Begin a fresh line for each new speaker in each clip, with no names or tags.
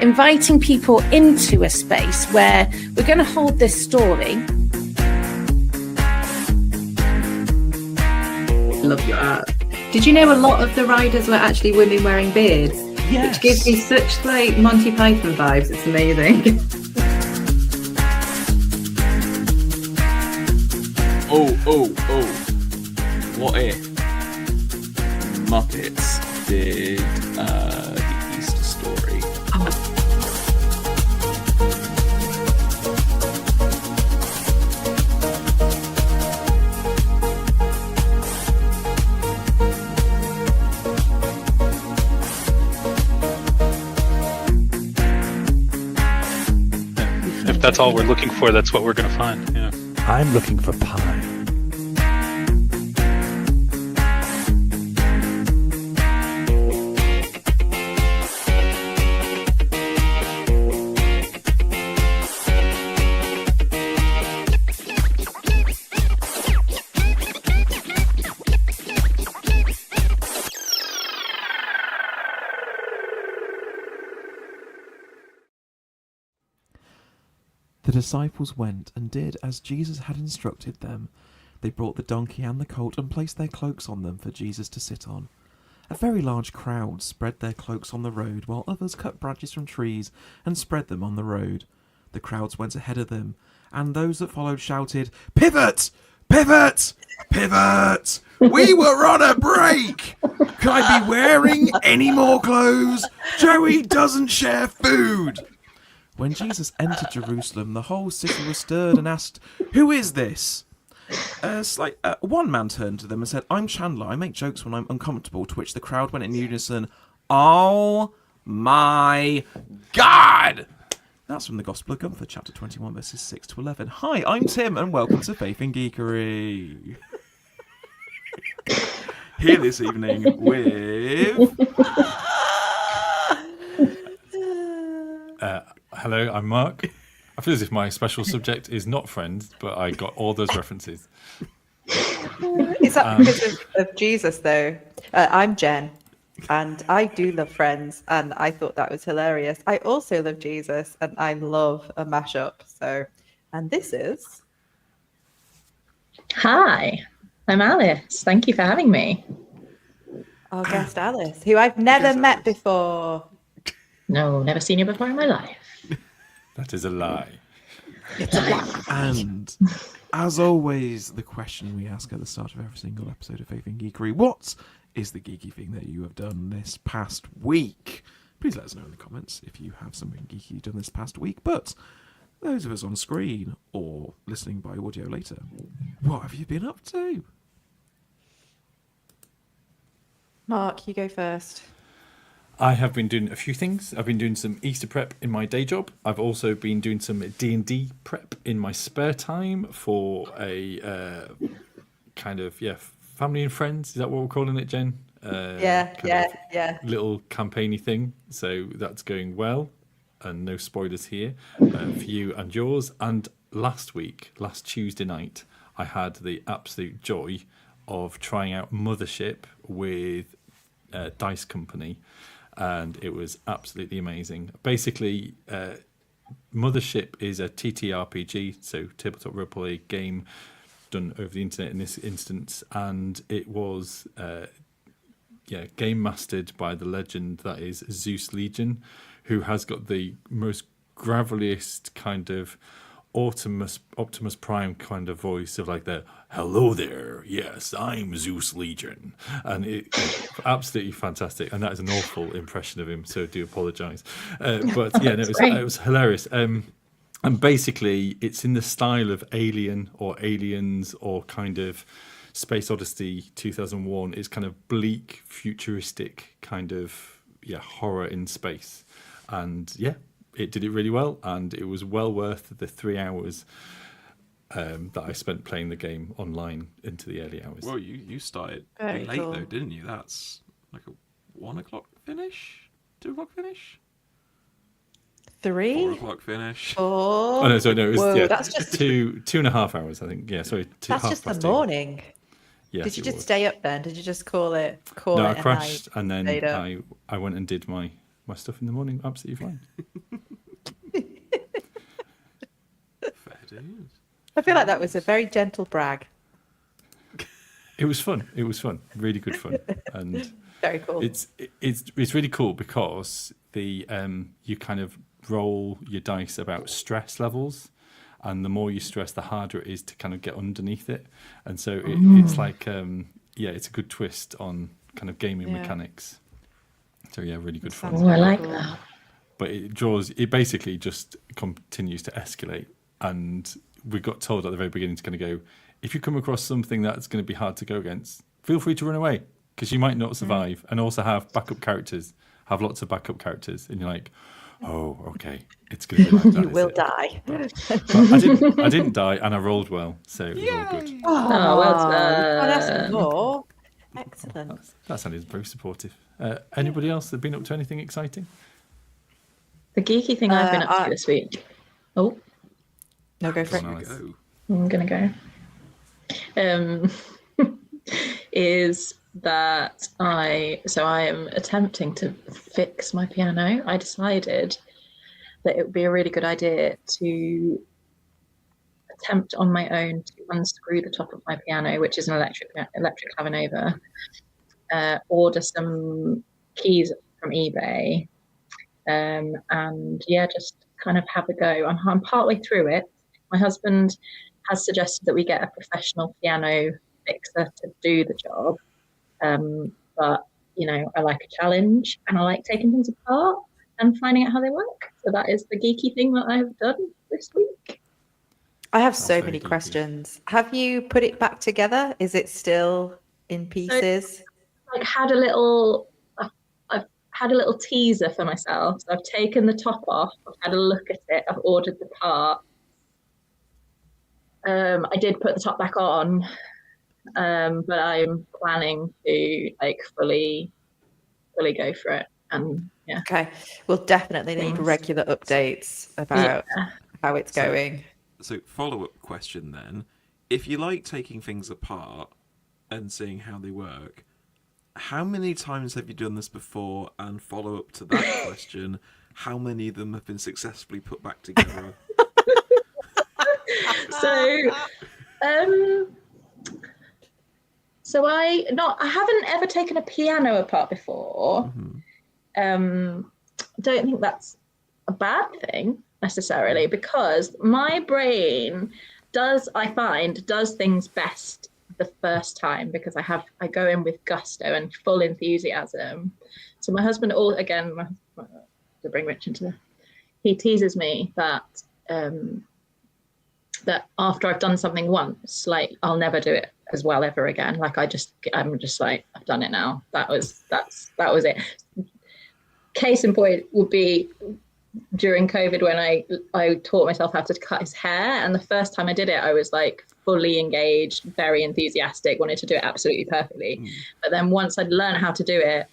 Inviting people into a space where we're going to hold this story.
Love your art. Did you know a lot of the riders were actually women wearing beards?
Yes.
Which gives me such like Monty Python vibes. It's amazing.
Oh. What if Muppets did the Easter story?
If that's all we're looking for, that's what we're going to find. Yeah.
I'm looking for pie.
The disciples went and did as Jesus had instructed them. They brought the donkey and the colt and placed their cloaks on them for Jesus to sit on. A very large crowd spread their cloaks on the road, while others cut branches from trees and spread them on the road. The crowds went ahead of them, and those that followed shouted, "Pivot! Pivot! Pivot! We were on a break! Can I be wearing any more clothes? Joey doesn't share food!" When Jesus entered Jerusalem, the whole city was stirred and asked, "Who is this?" One man turned to them and said, "I'm Chandler. I make jokes when I'm uncomfortable," to which the crowd went in unison, "Oh my God!" That's from the Gospel of Gunther, chapter 21, verses 6 to 11. Hi, I'm Tim, and welcome to Faith in Geekery. Here this evening with...
Hello, I'm Mark. I feel as if my special subject is not Friends, but I got all those references.
Is that because of Jesus, though? I'm Jen, and I do love Friends, and I thought that was hilarious. I also love Jesus, and I love a mashup. And this is...
Hi, I'm Alice. Thank you for having me.
Our guest Alice, who I've never met before.
No, never seen you before in my life.
That is a lie.
It's a lie.
And as always, the question we ask at the start of every single episode of Faith in Geekery: what is the geeky thing that you have done this past week? Please let us know in the comments if you have something geeky you've done this past week. But those of us on screen or listening by audio later, what have you been up to?
Mark, you go first.
I have been doing a few things. I've been doing some Easter prep in my day job. I've also been doing some D&D prep in my spare time for a kind of, family and friends. Is that what we're calling it, Jen?
Yeah.
Little campaigny thing. So that's going well. And no spoilers here for you and yours. And last Tuesday night, I had the absolute joy of trying out Mothership with Dice Company. And it was absolutely amazing. Basically, Mothership is a TTRPG, so tabletop role-play game done over the internet in this instance, and it was game mastered by the legend that is Zeus Legion, who has got the most graveliest kind of Optimus Prime kind of voice of like the "Hello there, yes, I'm Zeus Legion," and it's absolutely fantastic. And that is an awful impression of him, so I do apologise. But yeah, no, it was hilarious. And basically, it's in the style of Alien or Aliens or kind of Space Odyssey 2001. It's kind of bleak, futuristic kind of horror in space, and it did it really well, and it was well worth the 3 hours that I spent playing the game online into the early hours.
Well, you started
Very
late
cool.
though, didn't you? That's like a 1 o'clock finish, 2 o'clock finish,
3?
4 o'clock finish.
4?
Oh no, it was
Whoa, that's just
2.5 hours, I think. Yeah, sorry,
that's just the morning.
Yes,
Did you
it
just
was.
stay up then? Did you just call it?
No, I
a
crashed,
night,
and then
stayed up?
I went and did my stuff in the morning. Absolutely fine.
Fair dues.
I feel like that was a very gentle brag.
It was fun. It was fun. Really good fun. And
Very cool.
it's really cool because the you kind of roll your dice about stress levels, and the more you stress, the harder it is to kind of get underneath it. And so it's like it's a good twist on kind of gaming mechanics. So yeah, really good fun.
Oh, I like that.
But it basically just continues to escalate. And we got told at the very beginning to kind of go, if you come across something that's going to be hard to go against, feel free to run away, because you might not survive. And also have backup characters, have lots of backup characters. And you're like, oh, okay, it's going to be like that.
You will die.
But I didn't die, and I rolled well, so it was all good.
Oh, well
I'd ask
done.
more. Excellent.
That sounded very supportive. Anybody else that been up to anything exciting?
The geeky thing I've been up to this week. Oh,
No, go for it.
Nice.
Go.
I'm gonna go. Is that I am attempting to fix my piano. I decided that it would be a really good idea to attempt on my own to unscrew the top of my piano, which is an electric Clavinova, order some keys from eBay, and just kind of have a go. I'm partway through it. My husband has suggested that we get a professional piano fixer to do the job. But, I like a challenge, and I like taking things apart and finding out how they work. So that is the geeky thing that I have done this week.
I have
That's
so
very
many
geeky.
questions. Have you put it back together? Is it still in pieces?
I've had a little teaser for myself. So I've taken the top off, I've had a look at it, I've ordered the part. I did put the top back on, but I'm planning to fully go for it. And yeah.
Okay. We'll definitely need
Thanks.
regular updates about how it's going.
So follow-up question then. If you like taking things apart and seeing how they work, how many times have you done this before? And follow up to that question, how many of them have been successfully put back together?
So I haven't ever taken a piano apart before.
Mm-hmm.
Don't think that's a bad thing necessarily, because my brain does things best the first time, because I go in with gusto and full enthusiasm. So my husband, to bring Rich into he teases me that that after I've done something once, I'll never do it as well ever again. I'm just like, I've done it now. That was it. Case in point would be during COVID when I taught myself how to cut his hair, and the first time I did it, I was fully engaged, very enthusiastic, wanted to do it absolutely perfectly. But then once I'd learned how to do it,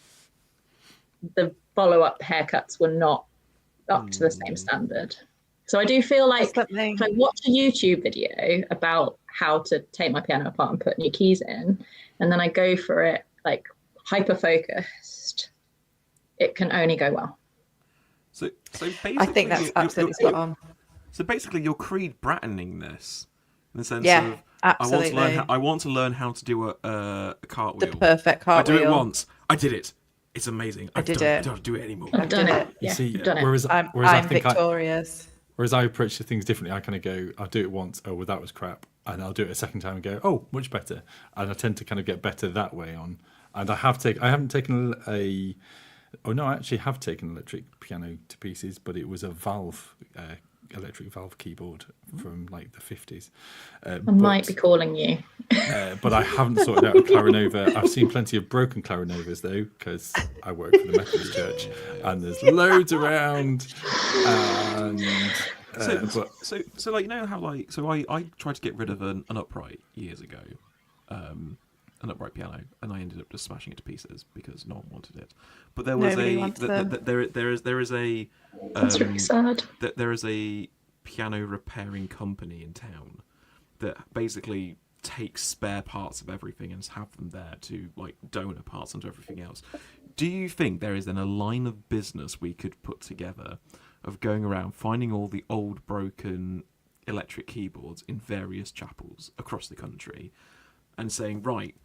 the follow-up haircuts were not up to the same standard. So I do feel like if I watch a YouTube video about how to take my piano apart and put new keys in, and then I go for it hyper-focused, it can only go well.
So basically,
I think that's absolutely spot on.
So basically, you're Creed Brattoning this in the sense
Yeah,
of
absolutely.
I want to learn how to do a cartwheel.
The perfect cartwheel.
I do it once. I did it. It's amazing. I don't have to do it anymore.
I've done it.
You see,
I've done it.
whereas
I'm
I think
victorious.
whereas I approach the things differently. I kind of go, I'll do it once. Oh, well, that was crap. And I'll do it a second time and go, oh, much better. And I tend to kind of get better that way on. And I haven't taken I actually have taken an electric piano to pieces, but it was a electric valve keyboard from the 50s.
I might be calling you.
But I haven't sorted out a Clarinova. I've seen plenty of broken Clarinovas though, because I work for the Methodist Church, and there's loads around. And
I tried to get rid of an upright years ago, an upright piano, and I ended up just smashing it to pieces because no one wanted it. But there was there is a
That's really sad.
There is a piano repairing company in town that basically take spare parts of everything and have them there to like donor parts and everything else. Do you think there is then a line of business we could put together of going around finding all the old broken electric keyboards in various chapels across the country and saying, right,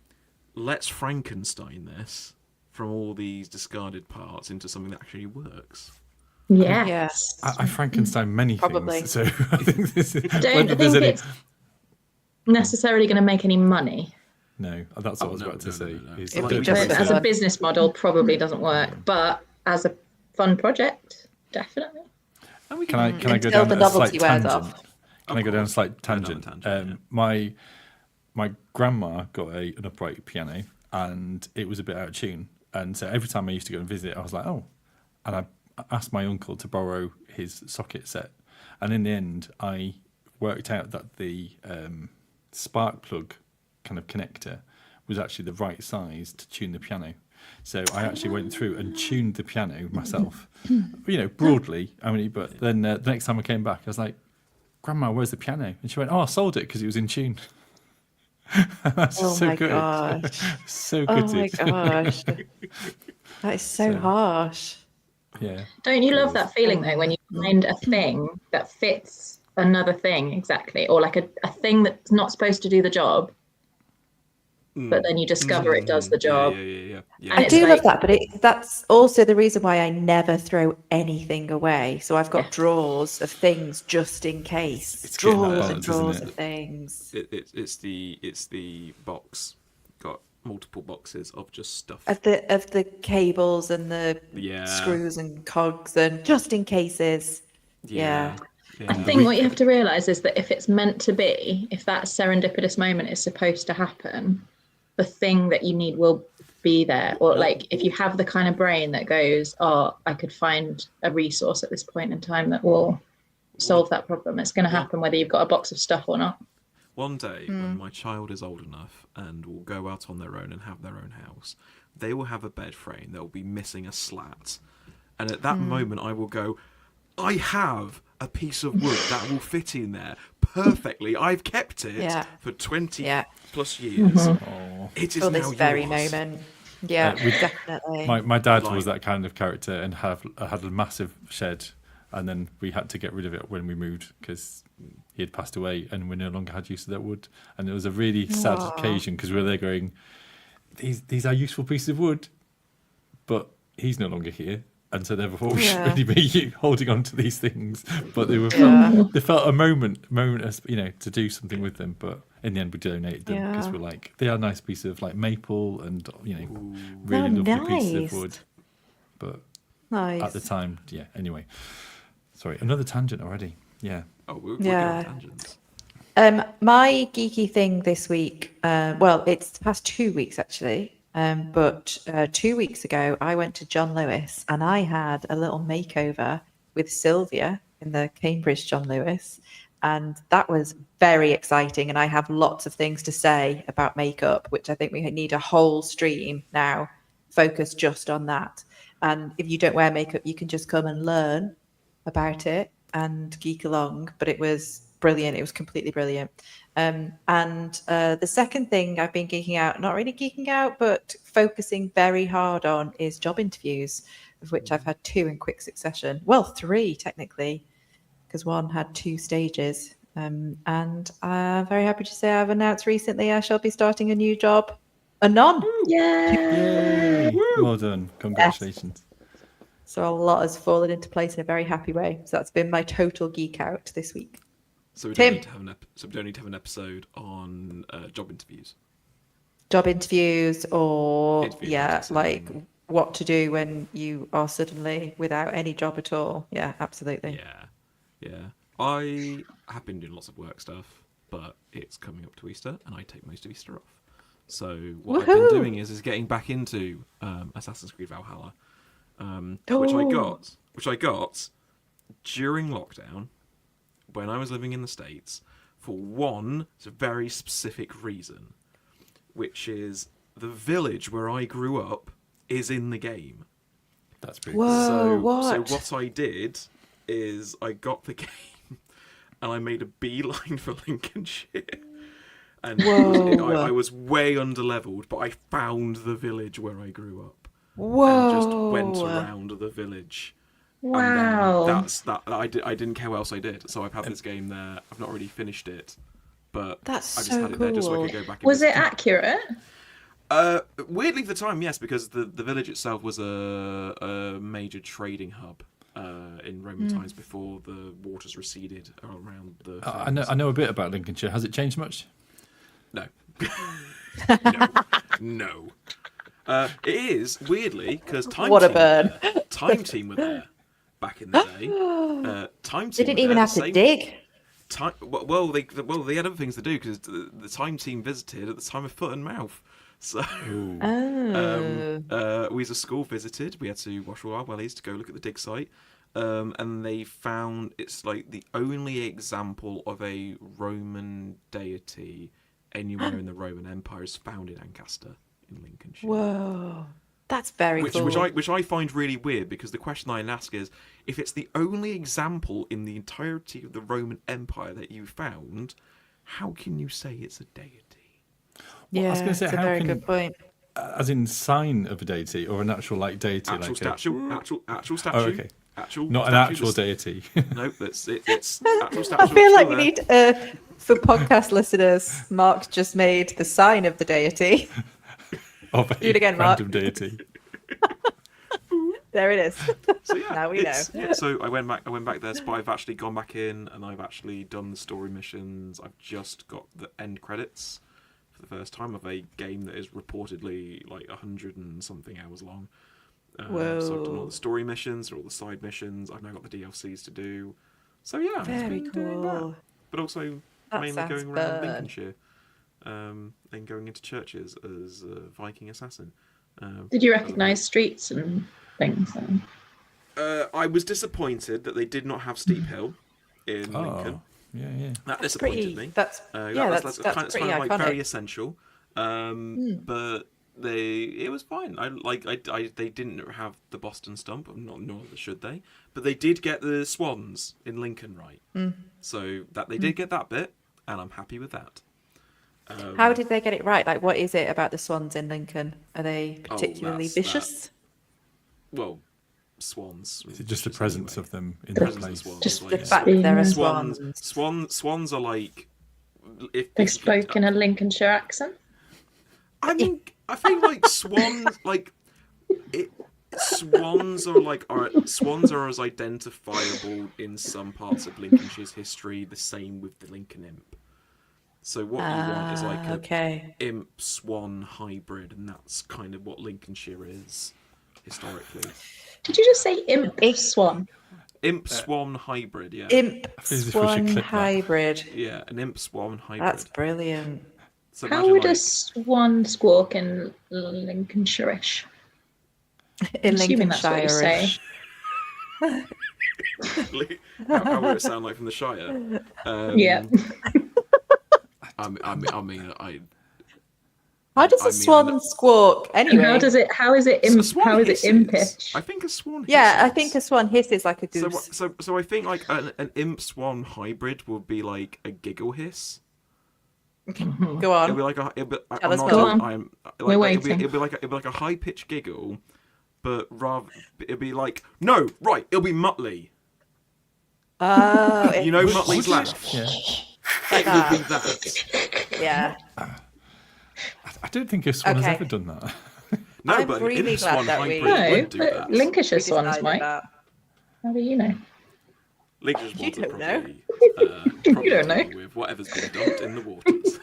let's Frankenstein this from all these discarded parts into something that actually works?
Yes.
I Frankenstein many
Probably.
things, so I think this is.
I don't think it's necessarily going to make any money.
No, that's what I was about to say.
no.
Is
If
like-
you just-
So as a business model, probably doesn't work, but as a fun project, definitely.
Can I go
Until
down
the
a slight
novelty wears
tangent?
off.
Can I go down a slight
Go down a
tangent?
tangent,
My grandma got an upright piano, and it was a bit out of tune. And so every time I used to go and visit, I was like, oh. And I asked my uncle to borrow his socket set. And in the end, I worked out that the spark plug kind of connector was actually the right size to tune the piano. So I actually went through and tuned the piano myself, broadly. But then the next time I came back, I was like, Grandma, where's the piano? And she went, oh, I sold it because it was in tune. That's
Oh
so
my
good.
gosh.
So
Oh
good.
my gosh. That is so harsh.
Yeah.
Don't you love that feeling though when you find a thing that fits another thing exactly, or like a thing that's not supposed to do the job, but then you discover it does the job.
Yeah.
And
I
it's
do
like-
love that, but that's also the reason why I never throw anything away. So I've got drawers of things just in case.
It's getting that
Drawers and
balance, isn't
drawers
it?
of things.
It's the box. Got multiple boxes of just stuff.
Of the cables and the
Yeah.
screws and cogs and just in cases. Yeah.
I think what you have to realise is that if it's meant to be, if that serendipitous moment is supposed to happen, the thing that you need will be there. Or like if you have the kind of brain that goes, oh, I could find a resource at this point in time that will solve that problem, it's going to happen whether you've got a box of stuff or not.
One day, when my child is old enough and will go out on their own and have their own house, they will have a bed frame that will be missing a slat. And at that moment, I will go, I have a piece of wood that will fit in there perfectly. I've kept it for 20 plus years. It is
For
now
this very
yours.
moment. Yeah, definitely.
My dad was that kind of character and had a massive shed, and then we had to get rid of it when we moved because he had passed away and we no longer had use of that wood. And it was a really sad occasion because we were there going, these are useful pieces of wood, but he's no longer here. And so therefore we should really be holding on to these things. But they felt a moment as, to do something with them. But in the end we donated them because we're like, they are a nice piece of like maple and, really lovely pieces of wood. But at the time, anyway. Sorry, another tangent already. Yeah.
Oh, we're good on tangents.
My geeky thing this week, it's the past 2 weeks actually, but 2 weeks ago I went to John Lewis and I had a little makeover with Sylvia in the Cambridge John Lewis, and that was very exciting, and I have lots of things to say about makeup, which I think we need a whole stream now focused just on that. And if you don't wear makeup, you can just come and learn about it and geek along, but it was brilliant. It was completely brilliant. And the second thing I've been geeking out, not really geeking out, but focusing very hard on is job interviews, of which I've had 2 in quick succession. Well, 3 technically, because one had 2 stages. And I'm very happy to say I've announced recently I shall be starting a new job anon.
Yay! Well done. Congratulations.
So a lot has fallen into place in a very happy way. So that's been my total geek out this week.
So we
Tim.
don't need to have an episode on job interviews.
Job interviews or
Interview
like
practicing.
what to do when you are suddenly without any job at all. Yeah, absolutely.
Yeah. I have been doing lots of work stuff, but it's coming up to Easter, and I take most of Easter off. So what I've been doing is getting back into Assassin's Creed Valhalla, which I got during lockdown when I was living in the States for one very specific reason, which is the village where I grew up is in the game.
That's pretty
Whoa,
cool.
So
what?
what I did is I got the game and I made a beeline for Lincolnshire. And I was way under-leveled, but I found the village where I grew up. And just went around the village.
Wow.
And that's that. I didn't care what else I did. So I've had this game there. I've not really finished it, but
That's
I just
so
had it there just so I could go back. And
Was
visit
it accurate?
Weirdly, for the time, yes, because the village itself was a major trading hub in Roman times before the waters receded around the.
I know a bit about Lincolnshire. Has it changed much?
No. No. It is weirdly because Time Team were there back in the day. Time Team
They didn't even have to dig.
Well, they had other things to do because the Time Team visited at the time of Foot and Mouth. So, we as a school visited. We had to wash all our wellies to go look at the dig site, and they found it's like the only example of a Roman deity anywhere in the Roman Empire is found in Ancaster in Lincolnshire.
Whoa, that's very cool.
Which I find really weird because the question I ask is, if it's the only example in the entirety of the Roman Empire that you found, how can you say it's a deity?
Yeah,
I was going to say,
it's a
how
very
can,
good point.
As in sign of a deity or an actual deity?
Actual statue.
Oh, okay. Not an actual deity.
No, it's actual statue.
I feel like we need, for podcast listeners, Mark just made the sign of the deity.
Of a
Do it again, Mark.
random deity.
There it is.
So yeah,
Now we know.
Yeah, so I went back there, but I've actually gone back in and I've actually done the story missions. I've just got the end credits for the first time of a game that is reportedly like 100 and something hours long.
Whoa.
So I've done all the story missions, or all the side missions. I've now got the DLCs to do. So yeah,
Very
it's been doing that.
cool.
But also
That
mainly
sounds
going around
fun.
Lincolnshire, and going into churches as a Viking assassin.
Did you recognise streets and things?
I was disappointed that they did not have Steep Hill in Lincoln.
Yeah.
That disappointed me.
That's
Kind
pretty
of like
iconic.
very essential. But it was fine. They didn't have the Boston Stump, nor should they. But they did get the swans in Lincoln right. So that they did get that bit, and I'm happy with that.
How did they get it right? Like, what is it about the swans in Lincoln? Are they particularly vicious?
Well, swans.
Is it just the presence of them in
the
that
presence of
place?
swans?
Just
like,
the
yeah.
fact that there are swans.
Swans are like.
They spoke in a Lincolnshire accent.
I mean, I feel like swans, swans are as identifiable in some parts of Lincolnshire's history, the same with the Lincoln imp. So what you want is like a imp swan hybrid, and that's kind of what Lincolnshire is historically.
Did you just say imp swan?
Imp swan hybrid, yeah.
Imp
as if we should
swan
clip that.
hybrid.
Yeah, an imp swan hybrid.
That's brilliant.
So
How
imagine,
would a
like,
swan squawk in Lincolnshire-ish?
In
Assuming that's what you say.
Lincolnshire. How would it sound like from the Shire?
Yeah.
How does a swan squawk anyway?
How is it impish?
I think a swan hisses.
Yeah, I think a swan hisses like a goose.
So I think like an imp swan hybrid would be like a giggle hiss.
Go on.
It'd be like
Tell us more.
We're waiting.
It'd be like a high pitched giggle, but rather it'd be like it'll be Muttley.
Oh,
You know Muttley's laugh.
Yeah.
like
It would be
that.
that.
Yeah.
I don't think a swan has
Okay.
ever done that.
No,
I'm
but
really
an imp
glad
swan
that we-
hybrid
No,
would do
but
that.
Lincolnshire
We
swans
decided
might.
that.
How do you know?
Lincolnshire swans
You
would
don't know.
probably
You don't know.
deal with whatever's been dumped in the waters.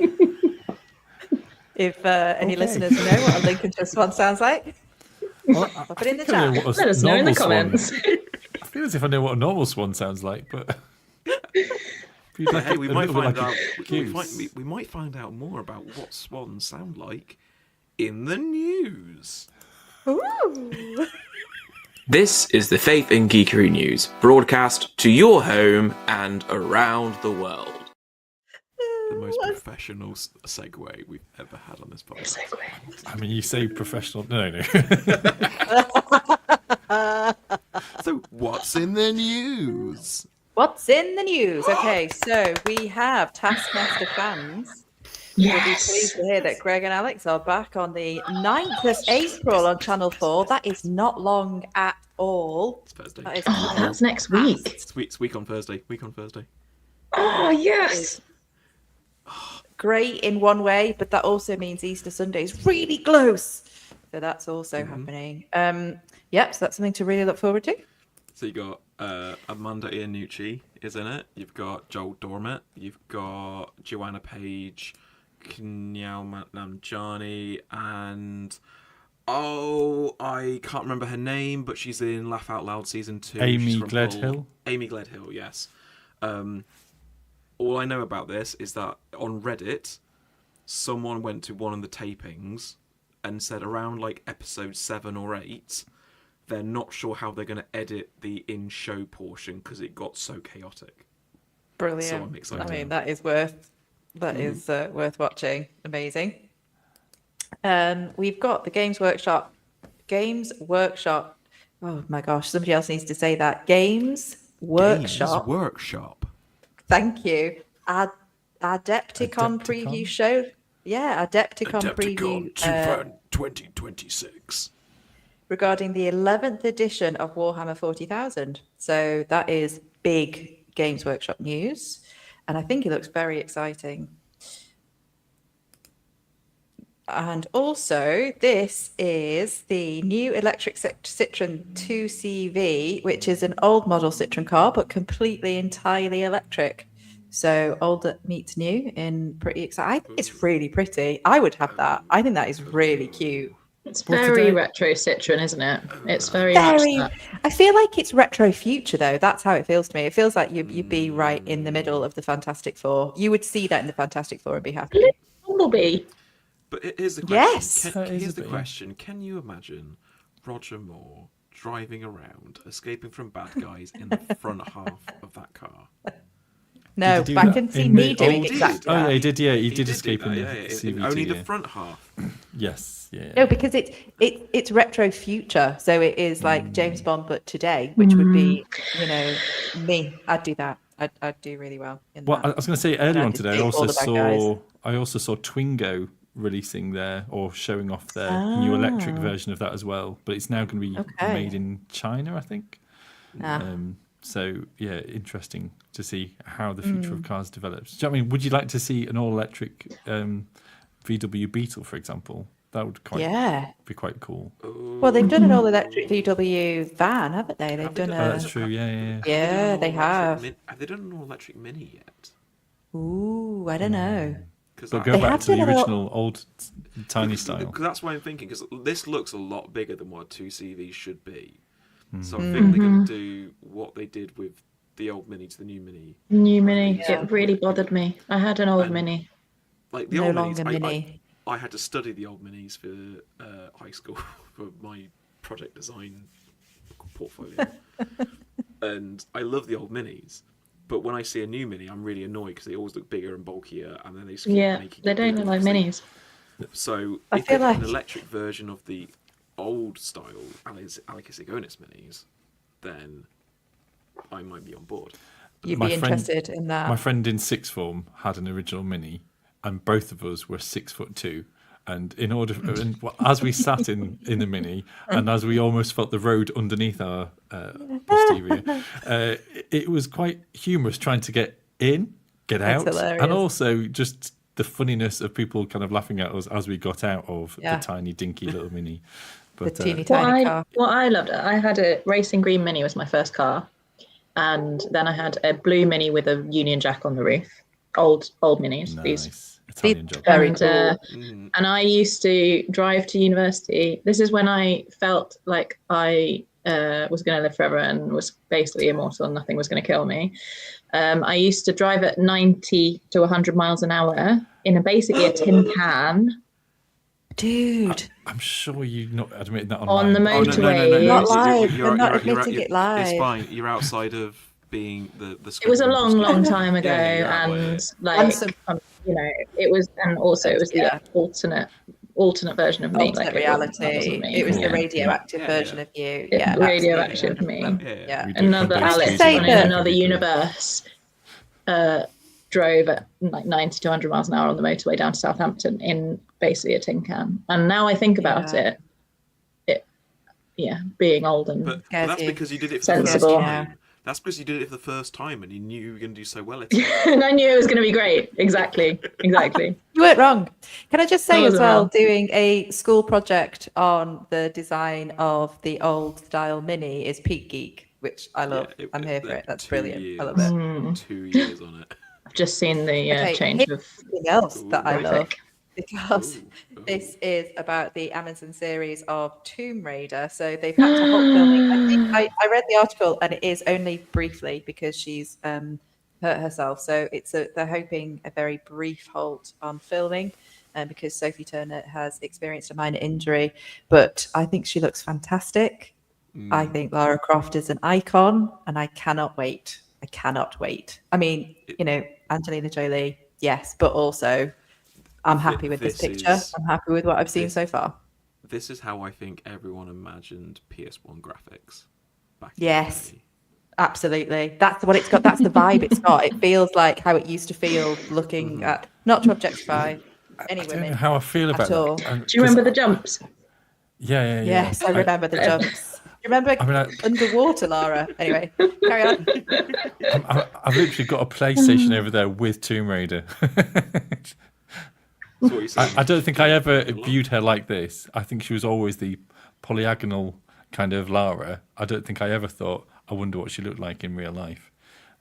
If any
Okay.
listeners know what a Lincolnshire swan sounds like,
Well,
pop it in the
I know
chat.
what a
Let us know in the
normal swan-
comments.
I feel as if I know what a normal swan sounds like, but
But hey, we might find out.
Goose.
We might find out more about what swans sound like in the news.
Ooh.
This is the Faith in Geekery News, broadcast to your home and around the world.
The most professional segue we've ever had on this podcast.
I mean, you say professional. No.
So, what's in the news?
What's in the news? Okay, so we have Taskmaster fans You'll be pleased to hear that Greg and Alex are back on the 9th of April on Channel 4. That is not long at all.
It's Thursday.
That is
That's next week.
It's week on Thursday.
Oh, yes.
great in one way, but that also means Easter Sunday is really close. So that's also happening. Yep, so that's something to really look forward to.
So you got Amanda Iannucci is in it. You've got Joel Dormet. You've got Joanna Page, Knyal Namjani, and I can't remember her name, but she's in Laugh Out Loud season 2.
Amy
She's from
Gledhill.
Amy Gledhill, yes. All I know about this is that on Reddit, someone went to one of the tapings and said around like episode 7 or 8, they're not sure how they're going to edit the in-show portion because it got so chaotic.
Brilliant.
So I'm excited.
I mean, that is worth watching. Amazing. We've got the Games Workshop. Oh my gosh, somebody else needs to say that. Games Workshop. Thank you. Adepticon preview show. Yeah, Adepticon preview
2026.
Regarding the 11th edition of Warhammer 40,000. So that is big Games Workshop news, and I think it looks very exciting. And also, this is the new electric Citroen 2CV, which is an old model Citroen car, but entirely electric. So old meets new in pretty exciting. I think it's really pretty. I would have that. I think that is really cute.
It's very retro Citroen, isn't it? It's very much that.
I feel like it's retro future, though. That's how it feels to me. It feels like you'd be right in the middle of the Fantastic Four. You would see that in the Fantastic Four and be happy.
Bumblebee.
But here's the question.
Yes.
Here's the question. Can you imagine Roger Moore driving around, escaping from bad guys in the front half of that car?
No, but I can see me doing exactly that.
Oh, yeah, he did. Yeah, he did escape in the
CVT, only the front half.
Yes. Yeah.
No, because it's retro future, so it is like James Bond, but today, which would be, me. I'd do that. I'd do really well in that.
Well, I was going to say earlier on today, I also saw Twingo releasing or showing off their new electric version of that as well. But it's now going to be made in China, I think. So yeah, interesting to see how the future of cars develops. Do you know what I mean? Would you like to see an all-electric VW Beetle, for example? That would be quite cool.
Well, they've done an all-electric VW van, haven't they? They've done
that's true. Yeah.
Yeah, they have.
Have they done an all-electric Mini yet?
Ooh, I don't know.
But go back to the original old tiny style.
Because that's why I'm thinking, because this looks a lot bigger than what 2CV should be. So I think they're going to do what they did with the old Mini to the new Mini.
It really bothered me. I had an old Mini.
Like the old Minis, I had to study the old Minis for high school for my project design portfolio. And I love the old Minis. But when I see a new Mini, I'm really annoyed because they always look bigger and bulkier, and then they keep making
they don't look like Minis.
So if they have an electric version of the old style Alex Igonis Minis, then I might be on board.
You'd be interested in that.
My friend in sixth form had an original Mini, and both of us were 6'2". And as we sat in the Mini, and as we almost felt the road underneath our posterior, it was quite humorous trying to get out, and also just the funniness of people kind of laughing at us as we got out of the tiny dinky little Mini. But,
the teeny tiny car.
What I loved, I had a racing green Mini was my first car, and then I had a blue Mini with a Union Jack on the roof. Old Minis.
Nice. Italian job.
Very cool.
And I used to drive to university. This is when I felt like I was going to live forever and was basically immortal and nothing was going to kill me. I used to drive at 90 to 100 miles an hour in basically a tin can.
Dude.
I'm sure you've not admitted that
on the motorway.
No.
Not live. You're not admitting it live.
It's fine. You're outside of being the
It was a long time ago, and it was, and also it was the alternate version of me,
like reality. It was the radioactive version of you.
Radioactive me. Another Alex in another universe, drove at like 90 to 100 miles an hour on the motorway down to Southampton in basically a tin can. And now I think about it, being old and
But that's because you did it for the
sensible.
first time. That's because you did it for the first time and you knew you were going to do so well at it.
And I knew it was going to be great. Exactly.
You weren't wrong. Can I just say as
wasn't
well,
wrong.
doing a school project on the design of the old style Mini is peak geek, which I love. I'm here for it. That's brilliant. I love it.
2 years on it.
I've just seen the
Okay,
change of
something else that I love,
graphic.
because this is about the Amazon series of Tomb Raider. So they've had to halt filming. I read the article, and it is only briefly because she's hurt herself. So they're hoping a very brief halt on filming, because Sophie Turner has experienced a minor injury. But I think she looks fantastic. I think Lara Croft is an icon, and I cannot wait. I mean, Angelina Jolie, yes, but also I'm happy with this picture. I'm happy with what I've seen so far.
This is how I think everyone imagined PS1 graphics back in
Yes,
the day.
absolutely. That's what it's got. That's the vibe it's got. It feels like how it used to feel looking at, not to objectify any
I don't
women
know how I feel about
at all.
that.
Do you remember the jumps?
Yeah.
Yes, I remember the jumps. Do you remember underwater, Lara? Anyway, carry on.
I've literally got a PlayStation over there with Tomb Raider.
That's what you're saying.
I don't think I ever viewed her like this. I think she was always the polyagonal kind of Lara. I don't think I ever thought, I wonder what she looked like in real life.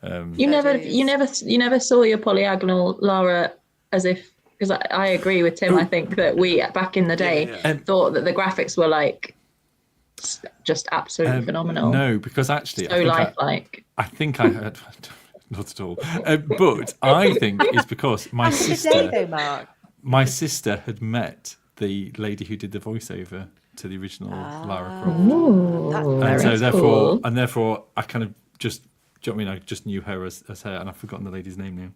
You never saw your polyagonal Lara as if, because I agree with Tim. I think that we back in the day thought that the graphics were like just absolutely phenomenal.
No, because actually,
so lifelike.
I think I heard. Not at all. But I think it's because my sister had met the lady who did the voiceover to the original Lara Croft.
Ooh,
And so
cool.
therefore I kind of just, do you know what I mean? I just knew her as her, and I've forgotten the lady's name now.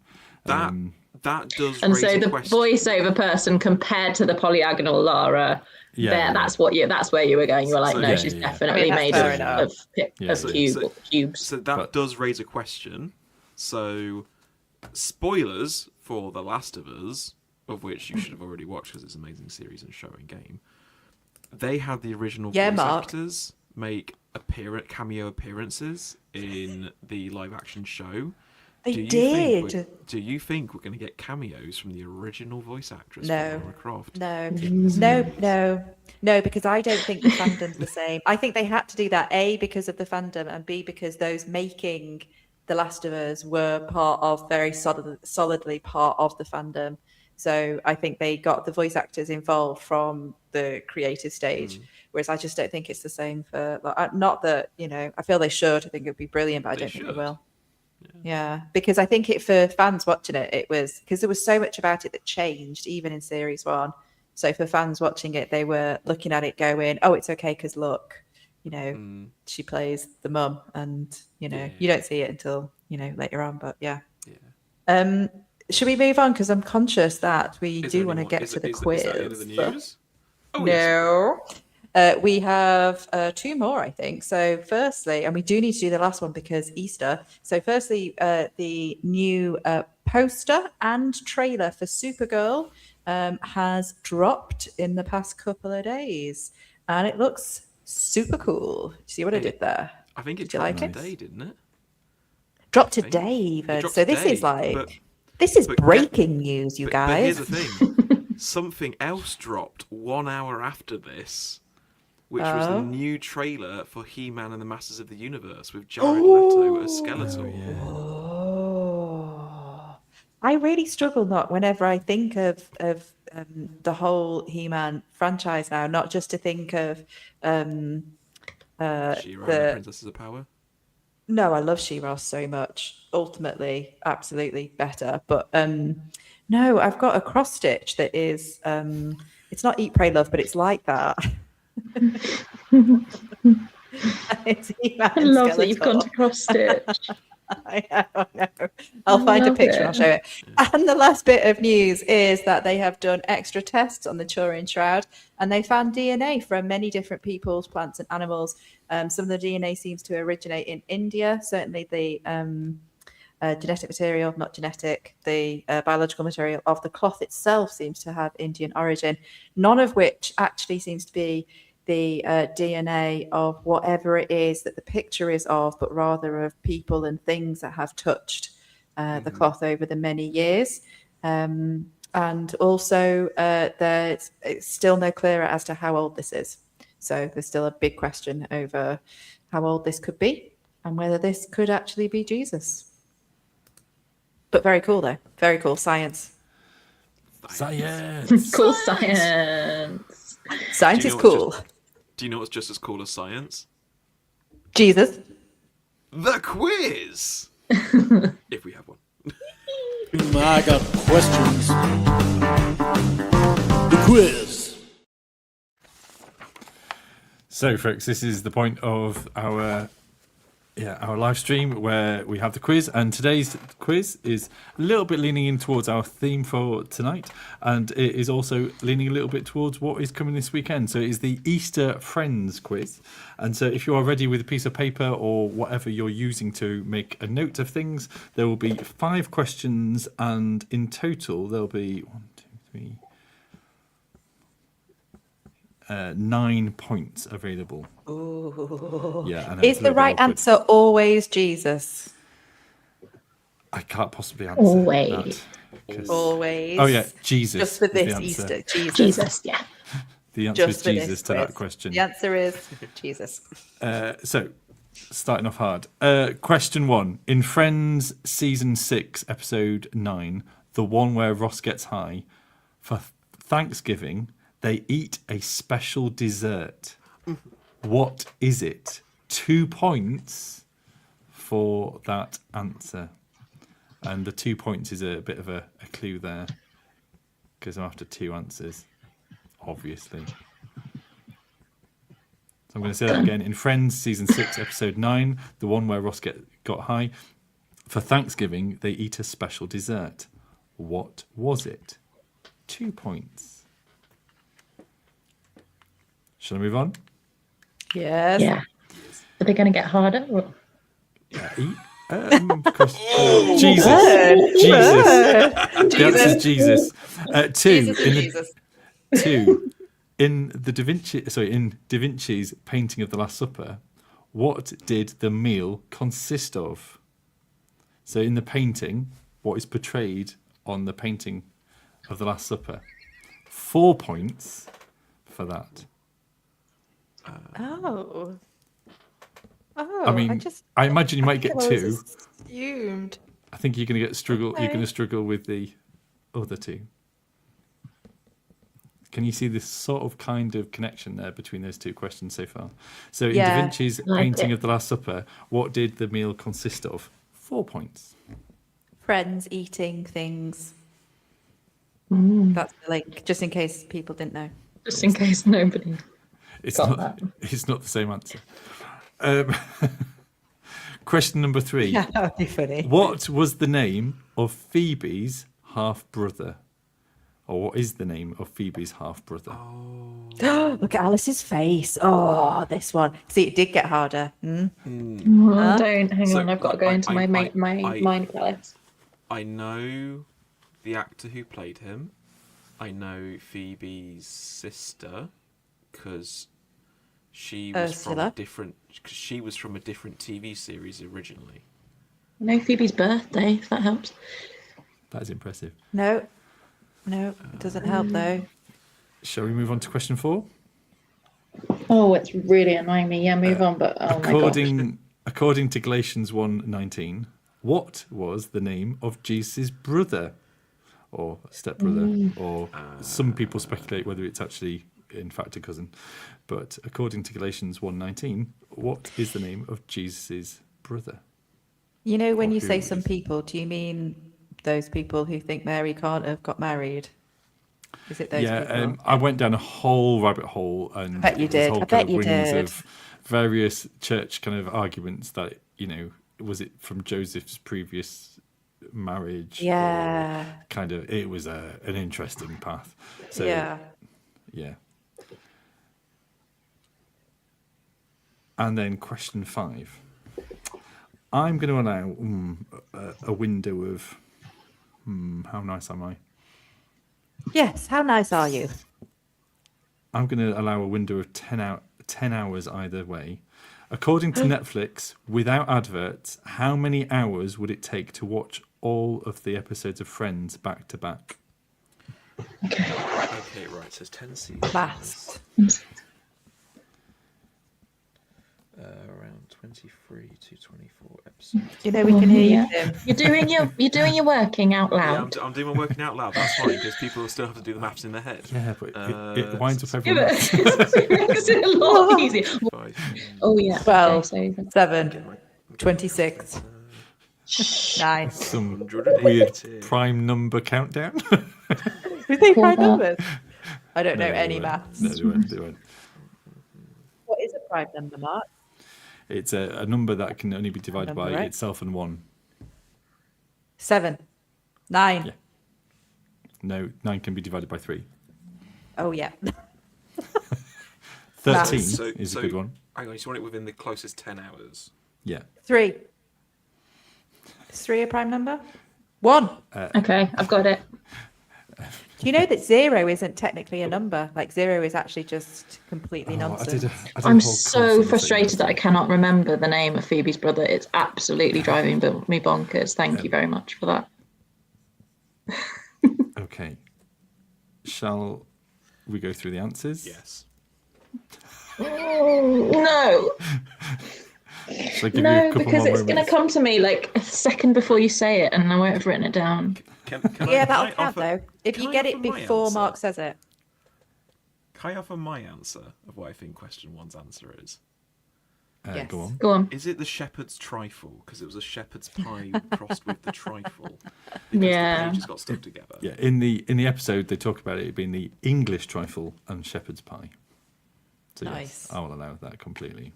That does
And
raise
so
a
the
question.
voiceover person compared to the polyagonal Lara, that's where you were going. You were like, no, she's definitely made of cubes.
So that does raise a question. So, spoilers for The Last of Us, of which you should have already watched because it's an amazing series and show and game. They had the original voice actors make cameo appearances in the live action show.
They did.
Do you think we're going to get cameos from the original voice actress
No.
for Lara Croft?
No, because I don't think the fandom's the same. I think they had to do that, A, because of the fandom, and B, because those making The Last of Us were very solidly part of the fandom. So I think they got the voice actors involved from the creative stage, whereas I just don't think it's the same for, not that, I feel they should. I think it would be brilliant, but I don't think they will. Yeah, because I think for fans watching it was because there was so much about it that changed, even in series 1. So for fans watching it, they were looking at it going, "Oh, it's okay because look, she plays the mum," and you don't see it until later on. But should we move on? Because I'm conscious that we do want to get to the quiz.
Is that the end of the news?
No. We have 2 more, I think. So firstly, and we do need to do the last one because Easter. So firstly, the new poster and trailer for Supergirl has dropped in the past couple of days. And it looks super cool. See what I did there?
I think it dropped today, didn't it?
Dropped today, even. So this is this is breaking news, you guys.
But here's the thing. Something else dropped 1 hour after this, which was the new trailer for He-Man and the Masters of the Universe with Jared Leto as Skeletor.
I really struggle whenever I think of the whole He-Man franchise now, not just to think of
She-Ra and the Princesses of Power.
No, I love She-Ra so much. Ultimately, absolutely better. But no, I've got a cross stitch that is it's not Eat, Pray, Love, but it's like that. It's He-Man
I love that you've gone to cross stitch.
I know. I'll find a picture and I'll show it. And the last bit of news is that they have done extra tests on the Turin Shroud and they found DNA from many different peoples, plants and animals. Some of the DNA seems to originate in India. Certainly the genetic material, not genetic. The biological material of the cloth itself seems to have Indian origin, none of which actually seems to be the DNA of whatever it is that the picture is of, but rather of people and things that have touched the cloth over the many years. And also, it's still no clearer as to how old this is. So there's still a big question over how old this could be and whether this could actually be Jesus. But very cool, though. Very cool. Science.
Science.
Cool science.
Science is cool.
Do you know what's just as cool as science?
Jesus.
The quiz! If we have one.
I got questions. The quiz.
So, folks, this is the point of our live stream where we have the quiz, and today's quiz is a little bit leaning in towards our theme for tonight, and it is also leaning a little bit towards what is coming this weekend. So it is the Easter Friends quiz, and so if you are ready with a piece of paper or whatever you're using to make a note of things, there will be 5 questions, and in total there'll be 9 points available.
Ooh.
Yeah, I know,
Is the right answer always Jesus?
I can't possibly answer
Always.
that.
Always.
Oh yeah, Jesus.
Just for
is the
this
answer.
Easter, Jesus.
Jesus, yeah.
The answer
Just
is
for
Jesus
this
to that
quiz.
question.
The answer is Jesus.
So, starting off hard. Question 1. In Friends Season 6, Episode 9, the one where Ross gets high, for Thanksgiving, they eat a special dessert. What is it? 2 points for that answer. And the 2 points is a bit of a clue there, because I'm after 2 answers, obviously. So I'm going to say that again. In Friends, Season 6, Episode 9, the one where Ross got high, for Thanksgiving, they eat a special dessert. What was it? 2 points. Shall I move on?
Yes.
Yeah. Are they going to get harder? Or...
Yeah, Jesus. Jesus. The answer is Jesus. 2.
Jesus.
2. In Da Vinci's painting of the Last Supper, what did the meal consist of? So in the painting, what is portrayed on the painting of the Last Supper? 4 points for that.
Oh.
I mean, I imagine you might get 2.
Assumed.
I think you're going to struggle.
Okay.
You're going to struggle with the other 2. Can you see this sort of kind of connection there between those 2 questions so far? So in Da Vinci's painting of the Last Supper, what did the meal consist of? 4 points.
Friends eating things. That's the link, just in case people didn't know.
Just in case nobody
It's
got
not.
that.
It's not the same answer. Question number 3.
Yeah, that would be funny.
What was the name of Phoebe's half brother? Or what is the name of Phoebe's half brother?
Look at Alice's face. Oh, this one. See, it did get harder.
Oh, don't. Hang on, I've got to go into my mind palace.
I know the actor who played him. I know Phoebe's sister because she was from a different. Cause she was from a different TV series originally.
I know Phoebe's birthday, if that helps.
That is impressive.
No, it doesn't help though.
Shall we move on to question 4?
Oh, it's really annoying me. Yeah, move on. But oh my gosh.
According to Galatians 1:19, what was the name of Jesus' brother or stepbrother? Or some people speculate whether it's actually in fact a cousin. But according to Galatians 1:19, what is the name of Jesus' brother?
You know, when
Or
you
who
say
is-
some people, do you mean those people who think Mary can't have got married? Is it those people?
I went down a whole rabbit hole, and
I bet you
there's
did.
whole
I
kind
bet you
of wings
did.
of various church kind of arguments that, was it from Joseph's previous marriage?
Yeah.
Or kind of, it was an interesting path. So,
Yeah.
Yeah. And then question 5. I'm going to allow a window of. How nice am I?
Yes, how nice are you?
I'm going to allow a window of 10 hours either way. According to Netflix, without adverts, how many hours would it take to watch all of the episodes of Friends back to back?
Okay, right. So it's 10 seasons.
Fast.
Around 23 to 24 episodes.
You know we can hear you, Tim.
You're doing your working out loud.
Yeah, I'm doing my working out loud. That's fine because people still have to do the maths in their head.
Yeah, but it winds up
Yeah,
everyone
but
else.
it makes it a lot easier. Oh yeah.
12,
Okay, so
7, 26, 9.
Some weird prime number countdown.
Who think prime numbers? I don't know any maths.
No, they won't.
What is a prime number, Mark?
It's a number that can only be divided by
right?
itself and 1.
7, 9.
Yeah. No, 9 can be divided by 3.
Oh yeah.
13
So-
is
so-
a good one.
Hang on, you just want it within the closest 10 hours.
Yeah.
3. Is 3 a prime number? 1.
okay, I've got it.
Do you know that 0 isn't technically a number? Like 0 is actually just completely nonsense.
I'm so frustrated that I cannot remember the name of Phoebe's brother. It's absolutely driving me bonkers. Thank you very much for that.
Okay. Shall we go through the answers?
Yes.
No,
Shall I give you a couple
because
more
it's going to
moments?
come to me like a second before you say it, and I won't have written it down.
Can
Yeah,
I
that'll count
offer,
though. If
can
you
I
get it
offer my
before
answer?
Mark says it.
Can I offer my answer of what I think question 1's answer is?
Yes.
Go on.
Go on.
Is it the shepherd's trifle? Because it was a shepherd's pie crossed with the trifle. Because
Yeah.
the pages got stuck together.
Yeah, in the episode they talk about it being the English trifle and shepherd's pie. So
Nice.
yes, I will allow that completely.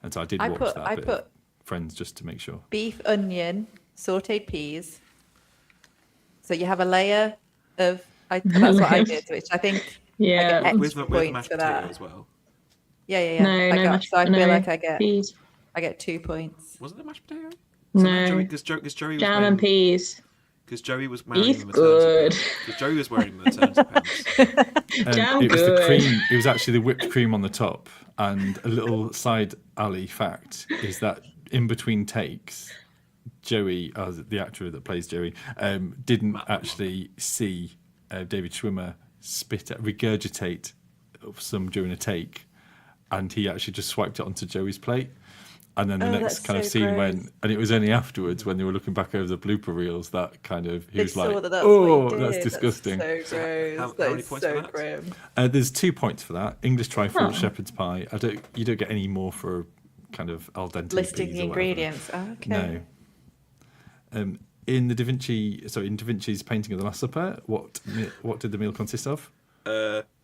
And so I did
I
watch
put-
that
I
bit
put-
of Friends just to make sure.
Beef, onion, sauteed peas. So you have a layer of. That's what I did, which I think
Yeah.
I get
With
extra
the
points
mashed
for
potato
that.
as well.
Yeah. So I feel like I get 2 points.
Was it the mashed potato?
No.
Because Joey was
Jam and peas.
Because Joey was wearing
Beef
the maternity
good.
pants. Because Joey was wearing the maternity pants.
Jam
it was the
good.
cream. It was actually the whipped cream on the top. And a little side alley fact is that in between takes, Joey, the actor that plays Joey, didn't actually see David Schwimmer regurgitate some during a take, and he actually just swiped it onto Joey's plate. And then the next
that's
kind of
so
scene
gross.
went, and it was only afterwards when they were looking back over the blooper reels that kind of he
They
was
saw
like,
that that's
"Oh,
what he
that's
did.
disgusting."
That's so gross.
How
That
many
is
points for
so
that?
grim.
There's 2 points for that. English trifle,
Oh.
shepherd's pie. You don't get any more for kind of al dente
Listing
peas
the
or whatever.
ingredients. Oh, okay.
No. In Da Vinci's painting of the Last Supper, what did the meal consist of?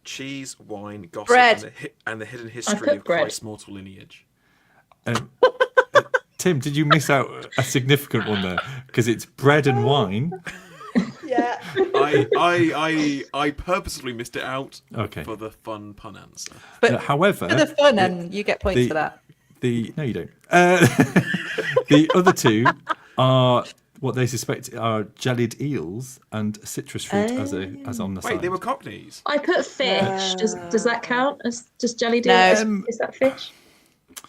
Cheese, wine, gossip,
Bread.
and the hidden history
put
of
bread.
Christ's mortal lineage.
Tim, did you miss out a significant one there? Because it's bread and wine.
Yeah.
I purposely missed it out
Okay.
for the fun pun answer.
But
However,
for the fun, and you get points
the-
for that.
no, you don't. The other 2 are what they suspect are jellied eels and citrus fruit as on the side.
Wait, they were Cockneys.
I put fish. Does that count as just jellied
No.
eels? Is that fish?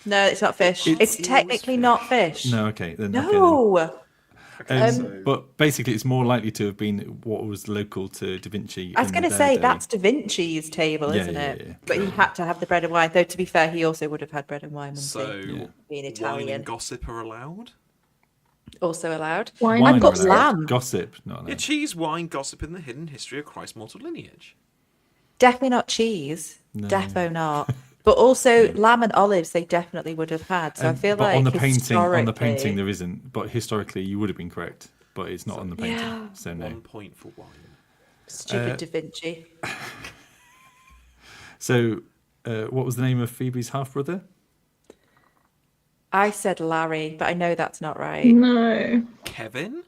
No, it's not fish. It's technically not fish.
No, okay. Then,
No.
but basically, it's more likely to have been what was local to Da Vinci.
I was going to
their
say
day.
that's Da Vinci's table,
Yeah,
isn't
yeah,
it?
yeah.
But he had to have the bread and wine. Though to be fair, he also would have had bread and wine. wouldn't
So
he? Being
wine
Italian,
and gossip are allowed.
also allowed.
Wine
I
Wine
put
are allowed.
lamb.
Gossip, not
Yeah,
allowed.
cheese, wine, gossip, and the hidden history of Christ's mortal lineage.
Definitely not cheese.
No.
Defo not. But also lamb and olives, they definitely would have had. So I feel
but
like
on the painting
historically-
there isn't. But historically, you would have been correct. But it's not on the painting,
Yeah.
so no.
1 point for wine.
Stupid Da Vinci.
So, what was the name of Phoebe's half brother?
I said Larry, but I know that's not right.
No.
Kevin?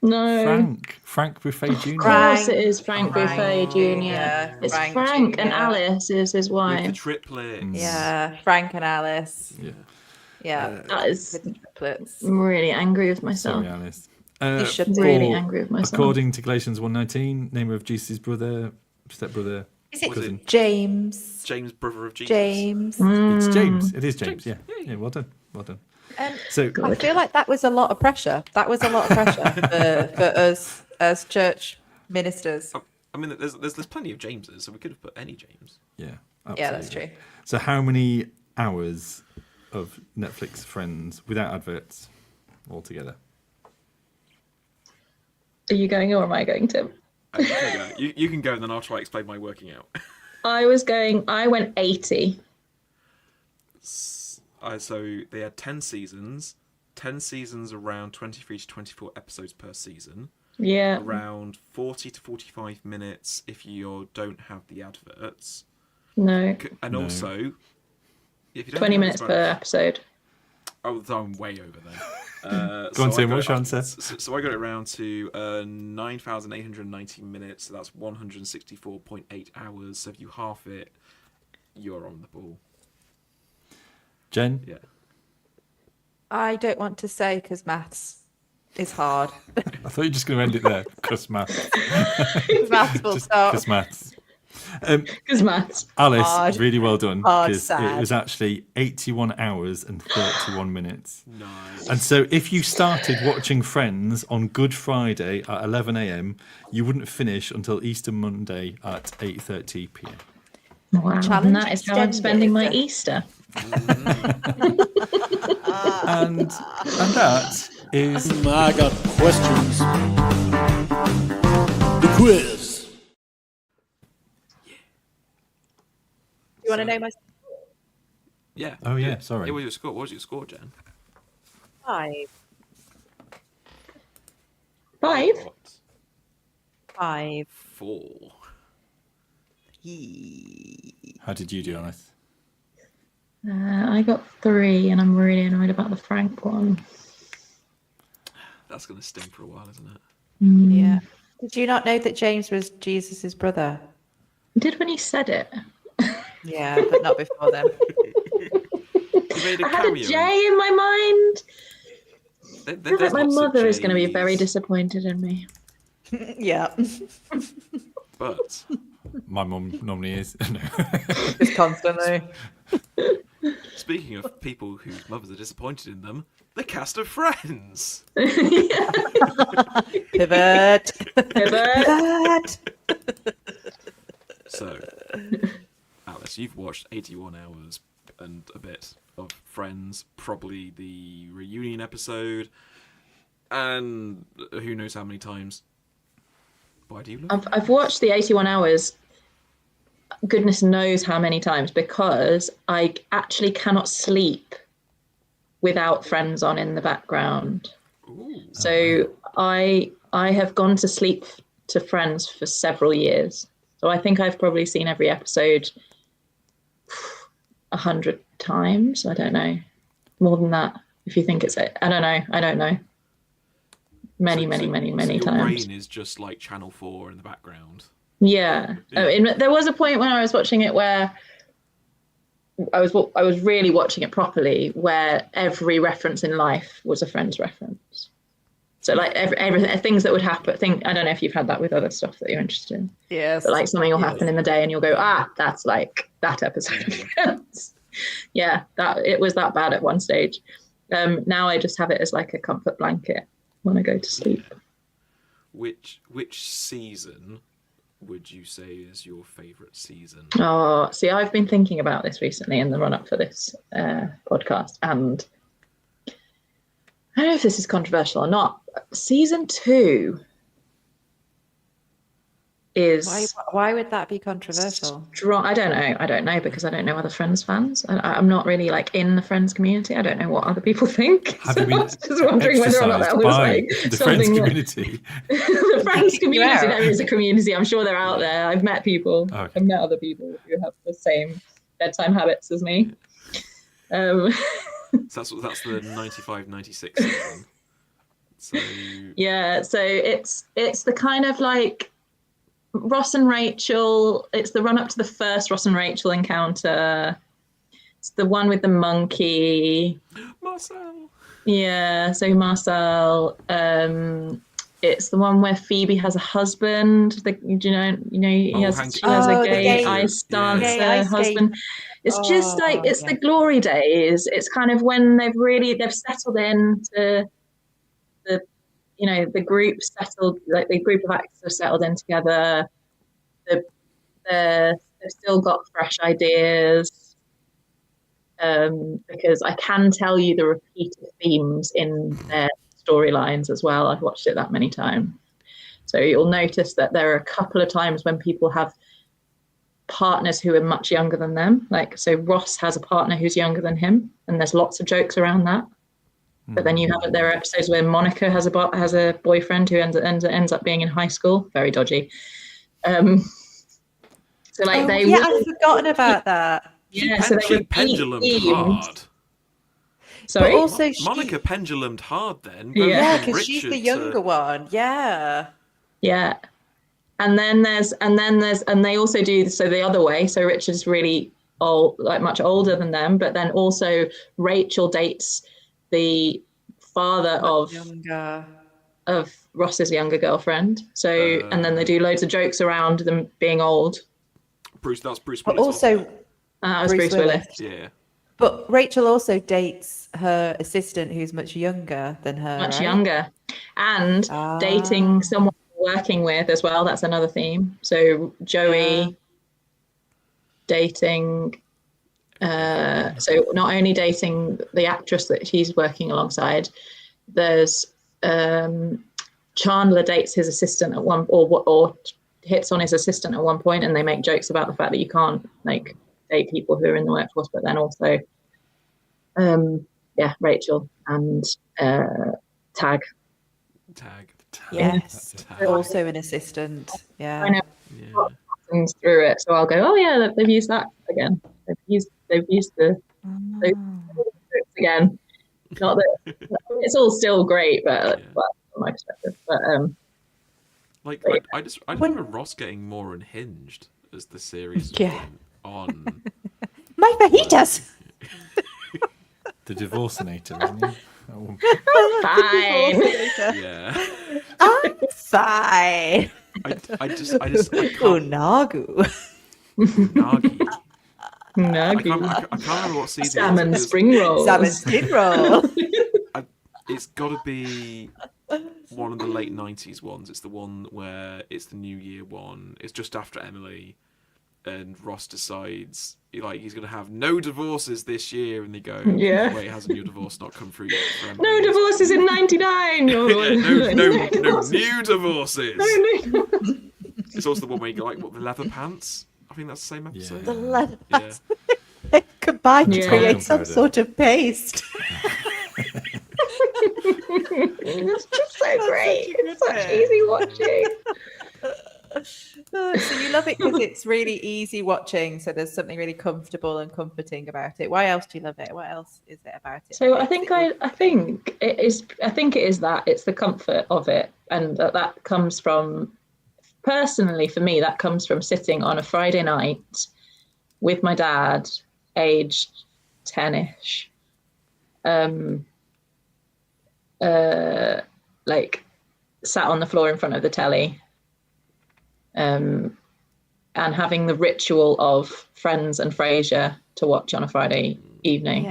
No.
Frank Buffet Jr.
Of course it is Frank Buffet Jr.
Yeah,
It's
Frank
Frank
Jr.
and Alice is his
With the
wife.
triplets.
Yeah, Frank and Alice.
Yeah.
Yeah.
That is
With triplets.
I'm really angry with myself.
Sorry, Alice.
You should be.
Really angry with myself.
According to Galatians 1:19, name of Jesus' brother, stepbrother,
Is it
cousin.
James?
James, brother of Jesus.
James.
It's James. It is James. Yeah. Yeah. Well done. Well done. So
I feel like that was a lot of pressure. That was a lot of pressure for us as church ministers.
I mean, there's plenty of Jameses, so we could have put any James.
yeah. Absolutely.
Yeah, that's true.
So how many hours of Netflix Friends without adverts altogether?
Are you going or am I going, Tim?
You can go, and then I'll try to explain my working out.
I went 80.
So they had 10 seasons. 10 seasons around 23 to 24 episodes per season.
Yeah.
Around 40 to 45 minutes if you don't have the adverts.
No.
And
No.
also, if you don't
20
have
minutes
the
per
adverts-
episode.
Oh, I'm way over then.
Go on, Tim,
I
what's
got
your
it-
answer?
So I got it around to 9,890 minutes. So that's 164.8 hours. So if you half it, you're on the ball.
Jen?
Yeah.
I don't want to say because maths is hard.
I thought you were just going to end it there. Because maths.
Maths full stop.
Because maths.
Because maths.
Alice,
Hard.
really well done.
Hard,
Because it
sad.
was actually 81 hours and 31 minutes.
Nice.
And so if you started watching Friends on Good Friday at 11 a.m, you wouldn't finish until Easter Monday at 8:30 p.m.
Wow.
Challenge
And that is how I'm spending my
extended.
Easter.
And that is
I got questions. The quiz.
You want to know my
Yeah.
Oh, yeah, sorry.
What was your score? What was your score, Jen?
5?
5?
What?
5.
4.
How did you do, Alice?
I got 3, and I'm really annoyed about the Frank one.
That's going to sting for a while, isn't it?
Yeah. Did you not know that James was Jesus's brother?
I did when he said it.
Yeah, but not before then.
He made a
I had a
cameo.
J in my mind. I feel
There's
like my
lots of
mother is going to be
Js,
very disappointed in me.
Yeah.
But
My mum normally is. No.
Just constantly.
speaking of people whose mothers are disappointed in them, the cast of Friends.
Pivot.
Pivot.
So, Alice, you've watched 81 hours and a bit of Friends, probably the reunion episode, and who knows how many times. Why do you love
I've watched the 81 hours, goodness knows how many times, because I actually cannot sleep without Friends on in the background.
Ooh.
So I have gone to sleep to Friends for several years. So I think I've probably seen every episode 100 times. I don't know. More than that, if you think it's it. I don't know. Many
So
many
your
times.
brain is just like Channel 4 in the background.
Yeah. I mean, there was a point when I was watching it where I was really watching it properly, where every reference in life was a Friends reference. So like everything, things that would happen. I don't know if you've had that with other stuff that you're interested in.
Yes.
But like something will happen in the day and you'll go, that's like that episode of Friends. Yeah, it was that bad at one stage. Now I just have it as like a comfort blanket when I go to sleep.
Which season would you say is your favourite season?
Oh, see, I've been thinking about this recently in the run-up for this podcast, and I don't know if this is controversial or not. Season 2 is
Why would that be controversial?
strong. I don't know because I don't know other Friends fans. I'm not really like in the Friends community. I don't know what other people think.
Have
So
you been
I was just wondering whether or not that
exercised
was
by
like
the Friends
something.
community?
The Friends community.
are.
There is a community. I'm sure they're out there. I've met people.
Okay.
I've met other people who have the same bedtime habits as me.
So that's the 95-96 season. So
Yeah, so it's the kind of like Ross and Rachel. It's the run up to the first Ross and Rachel encounter. It's the one with the monkey.
Marcel.
Yeah, so Marcel. It's the one where Phoebe has a husband. She has a gay ice dancer husband. It's just like the glory days. It's kind of when they've settled into the group settled, like the group of actors have settled in together. They've still got fresh ideas. Because I can tell you the repeated themes in their storylines as well. I've watched it that many times. So you'll notice that there are a couple of times when people have partners who are much younger than them. Like, so Ross has a partner who's younger than him, and there's lots of jokes around that. But then there are episodes where Monica has a boyfriend who ends up being in high school. Very dodgy. I've
forgotten about that.
Yeah,
She pendulumed hard.
Sorry?
But also
Monica pendulumed hard then.
Yeah, because she's the younger one. Yeah.
Yeah. And they also do so the other way. So Richard's really old, like much older than them, but then also Rachel dates the father of Ross's younger girlfriend. So and then they do loads of jokes around them being old.
That's Bruce Willis.
But also
that was Bruce Willis.
Yeah.
But Rachel also dates her assistant who's much younger than her.
Much younger. And dating someone working with as well. That's another theme. So Joey dating so not only dating the actress that he's working alongside, there's Chandler dates his assistant at one or hits on his assistant at one point, and they make jokes about the fact that you can't like date people who are in the workforce. But then also Rachel and Tag.
Yes. Tag. Also an assistant. Yeah.
I know things through it, so I'll go, oh yeah, they've used that again. They've used the jokes again. Not that it's all still great, but well, from my perspective. But
I remember Ross getting more unhinged as the series went on.
My fajitas.
The divorcinator, isn't he?
I'm fine.
Yeah.
I'm fine.
I can't.
Unagu.
I can't remember what season.
Salmon spring rolls.
Salmon spring roll.
It's got to be one of the late 90s ones. It's the one where it's the New Year one. It's just after Emily, and Ross decides he's going to have no divorces this year, and they go, wait, hasn't your divorce not come through yet?
No divorces in '99.
No new divorces.
No.
It's also the one where you go the leather pants. I think that's the same episode.
The leather pants. They combine to create some sort of paste.
It's just so great. It's such easy watching.
So you love it because it's really easy watching. So there's something really comfortable and comforting about it. Why else do you love it? What else is it about it?
So I think it is that it's the comfort of it, and that comes from, personally for me, that comes from sitting on a Friday night with my dad, aged 10-ish, sat on the floor in front of the telly, and having the ritual of Friends and Frasier to watch on a Friday evening.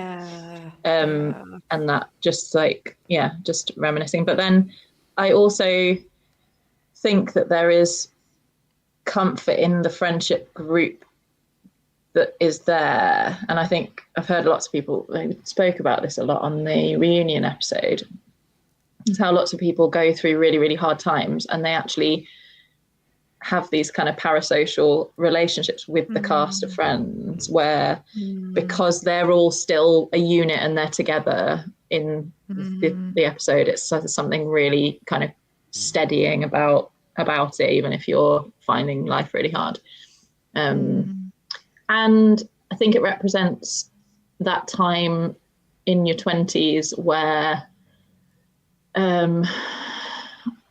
And that just just reminiscing. But then I also think that there is comfort in the friendship group that is there. And I think I've heard lots of people, they spoke about this a lot on the reunion episode, is how lots of people go through really, really hard times, and they actually have these kind of parasocial relationships with the cast of Friends, where because they're all still a unit and they're together in the episode, it's something really kind of steadying about it, even if you're finding life really hard. And I think it represents that time in your 20s where on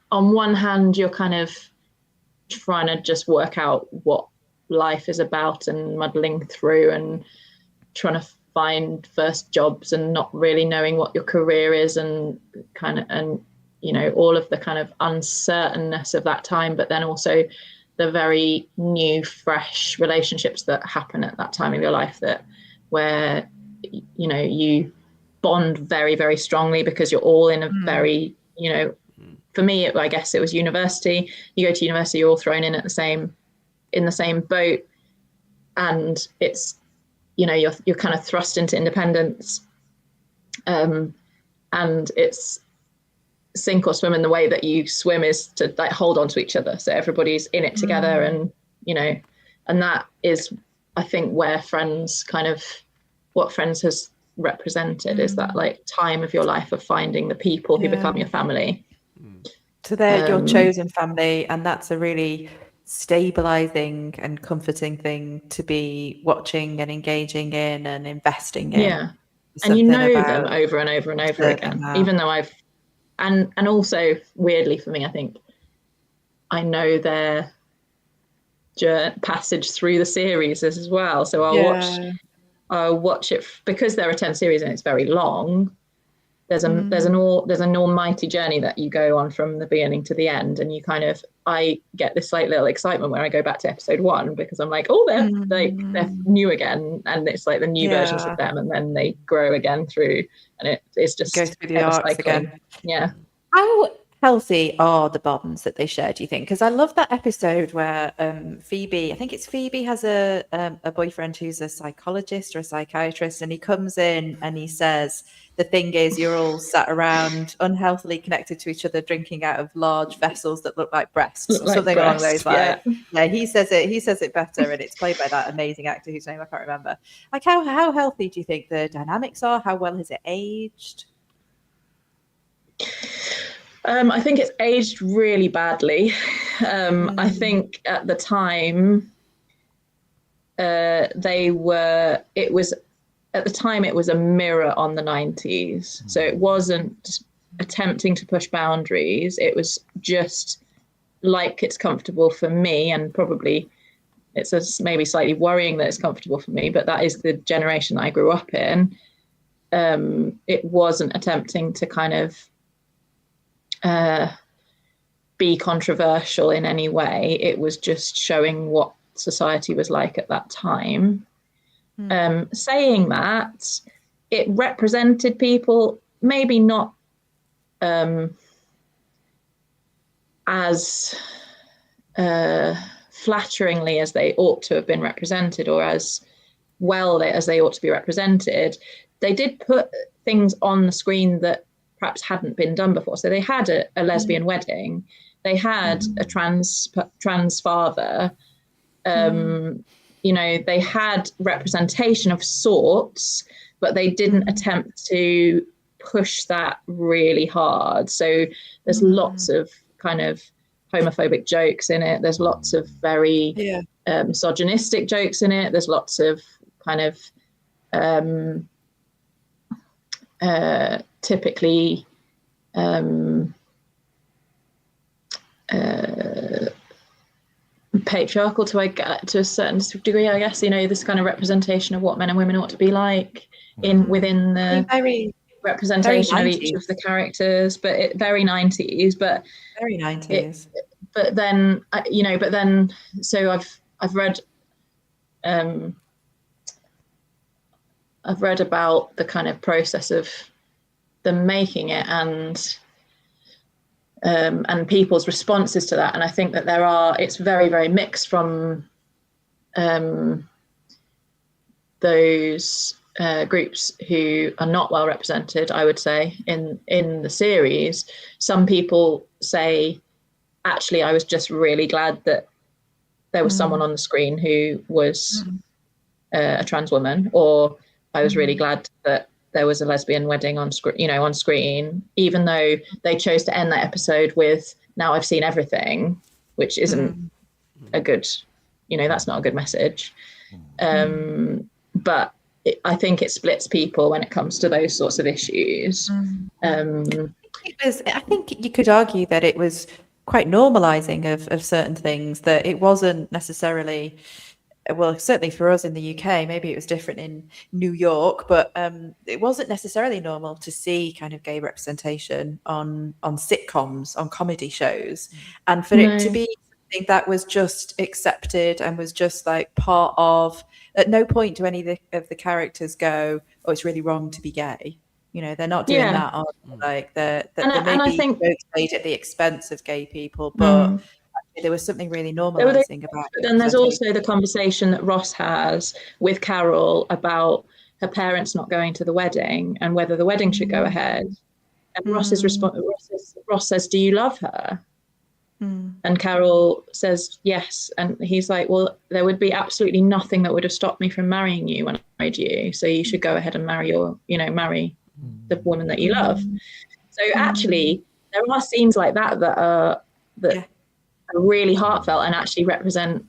one hand you're kind of trying to just work out what life is about and muddling through and trying to find first jobs and not really knowing what your career is, and all of the kind of uncertainness of that time, but then also the very new, fresh relationships that happen at that time of your life, where you bond very, very strongly because you're all in a very, for me, I guess it was university. You go to university, you're all thrown in the same boat, and it's, you're kind of thrust into independence, and it's sink or swim, in the way that you swim is to like hold on to each other, so everybody's in it together, and and that is, I think, where what Friends has represented is that like time of your life of finding the people who become your family.
So they're your chosen family, and that's a really stabilizing and comforting thing to be watching and engaging in and investing in.
Yeah, and you know them over and over and over again, even though and also weirdly for me, I think I know their passage through the series as well. So I'll watch it because there are 10 series and it's very long. There's an almighty journey that you go on from the beginning to the end, and I get this like little excitement when I go back to episode 1, because I'm like, oh, they're new again, and it's like the new versions of them, and then they grow again through, and it's just
go through the arcs again.
Yeah.
How healthy are the bonds that they share, do you think? Because I love that episode where Phoebe, I think it's Phoebe, has a boyfriend who's a psychologist or a psychiatrist, and he comes in and he says, the thing is, you're all sat around unhealthily connected to each other, drinking out of large vessels that look like breasts, or something along those lines. Yeah, he says it better, and it's played by that amazing actor whose name I can't remember. Like, how healthy do you think the dynamics are? How well has it aged?
I think it's aged really badly. I think at the time it was a mirror on the 90s. So it wasn't attempting to push boundaries. It was just like, it's comfortable for me, and probably it's maybe slightly worrying that it's comfortable for me, but that is the generation that I grew up in. It wasn't attempting to kind of be controversial in any way. It was just showing what society was like at that time. Saying that, it represented people maybe not as flatteringly as they ought to have been represented, or as well as they ought to be represented. They did put things on the screen that perhaps hadn't been done before. So they had a lesbian wedding, they had a trans father, they had representation of sorts, but they didn't attempt to push that really hard. So there's lots of kind of homophobic jokes in it. There's lots of very misogynistic jokes in it. There's lots of kind of typically patriarchal to a certain degree, I guess. This kind of representation of what men and women ought to be like within the very representation of each of the characters, but very 90s. But
very 90s.
But then so I've read about the kind of process of them making it, and people's responses to that, and I think that it's very, very mixed from those groups who are not well represented, I would say, in the series. Some people say, actually, I was just really glad that there was someone on the screen who was a trans woman, or I was really glad that there was a lesbian wedding on screen, even though they chose to end that episode with, now I've seen everything, which isn't a good, that's not a good message. But I think it splits people when it comes to those sorts of issues.
I think you could argue that it was quite normalizing of certain things, that it wasn't necessarily well, certainly for us in the UK, maybe it was different in New York, but it wasn't necessarily normal to see kind of gay representation on sitcoms, on comedy shows, and for it to
No.
be something that was just accepted and was just like part of. At no point do any of the characters go, "Oh, it's really wrong to be gay." You know, they're not doing
Yeah.
that. Are they? Like there
And
may
I
be
think
jokes made at the expense of gay people, but there was something really
there were
normalizing about
but then there's
representation.
also the conversation that Ross has with Carol about her parents not going to the wedding and whether the wedding should go ahead. And Ross's response, Ross says, "Do you love her?" And Carol says, "Yes." And he's like, "Well, there would be absolutely nothing that would have stopped me from marrying you when I married you. So you should go ahead and marry the woman that you love." So actually, there are scenes like that are really heartfelt and actually represent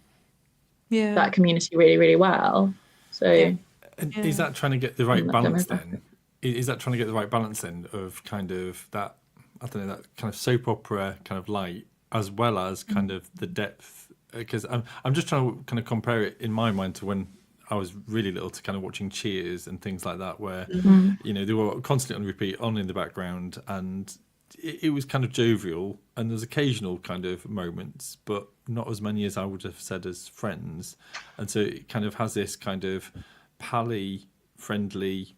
that community really, really well. So,
and is that trying to get the right balance then? Is that trying to get the right balance then of kind of that, I don't know, that kind of soap opera kind of light, as well as kind of the depth? Because I'm just trying to kind of compare it in my mind to when I was really little, to kind of watching Cheers and things like that, where they were constantly on repeat, on in the background, and it was kind of jovial, and there's occasional kind of moments, but not as many as I would have said as Friends. And so it kind of has this kind of pally, friendly,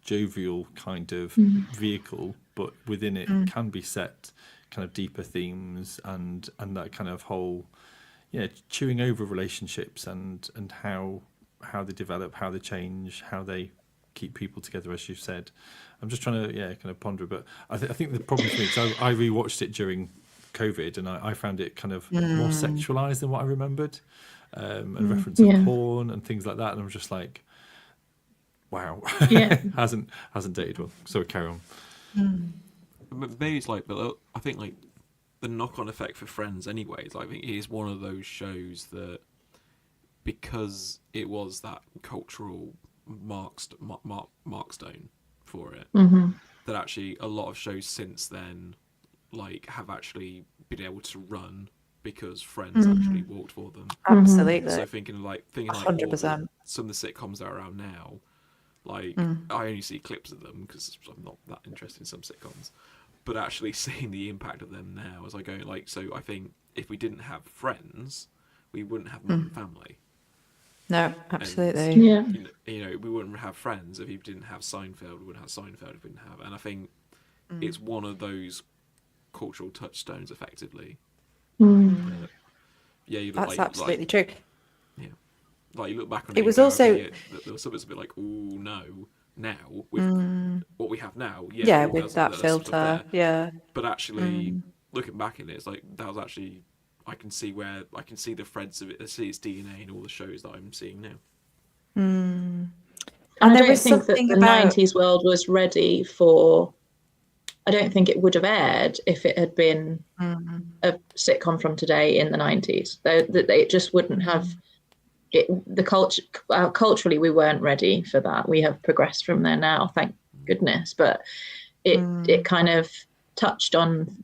jovial kind of vehicle, but within it can be set kind of deeper themes and that kind of whole chewing over relationships and how they develop, how they change, how they keep people together, as you said. I'm just trying to kind of ponder, but I think the problem for me is I rewatched it during COVID, and I found it kind of more sexualized than what I remembered, and reference of porn and things like that, and I was just like, wow, hasn't dated well. So carry on.
Maybe it's like, but I think like the knock-on effect for Friends, anyways. I think it is one of those shows that, because it was that cultural markstone for it, that actually a lot of shows since then like have actually been able to run because Friends actually walked for them.
Absolutely.
So thinking like
100%.
some of the sitcoms that are out now, like I only see clips of them because I'm not that interested in some sitcoms, but actually seeing the impact of them now as I go, like, so I think if we didn't have Friends, we wouldn't have Modern Family.
No, absolutely.
And, we wouldn't have Friends if you didn't have Seinfeld. We wouldn't have Seinfeld if we didn't have. And I think it's one of those cultural touchstones, effectively.
That's absolutely true.
Yeah, like you look back on it.
It was also
there was something a bit like, oh no, now with what we have now,
with that filter,
But actually, looking back at it, it's like that was actually. I can see the threads of it. I see its DNA in all the shows that I'm seeing now.
And I don't think that the 90s world was ready for. I don't think it would have aired if it had been a sitcom from today in the 90s. It just wouldn't have. The culture culturally, we weren't ready for that. We have progressed from there now, thank goodness. But it kind of touched on.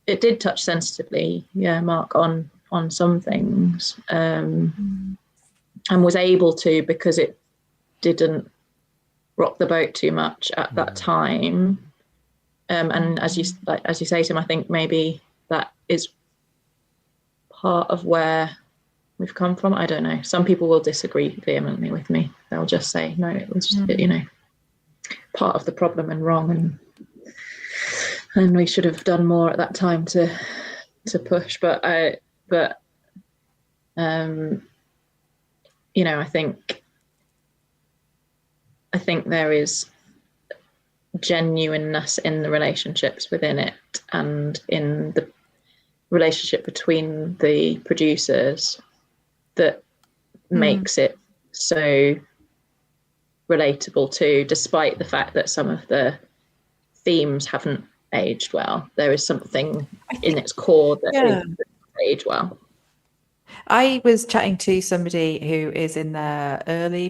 It did touch sensitively, Mark, on some things, and was able to, because it didn't rock the boat too much at that time. And as you say, Tim, I think maybe that is part of where we've come from. I don't know. Some people will disagree vehemently with me. They'll just say, no, it was part of the problem and wrong, and we should have done more at that time to push. But I think there is genuineness in the relationships within it and in the relationship between the producers that makes it so relatable too, despite the fact that some of the themes haven't aged well. There is something in its core that is aged well.
I was chatting to somebody who is in their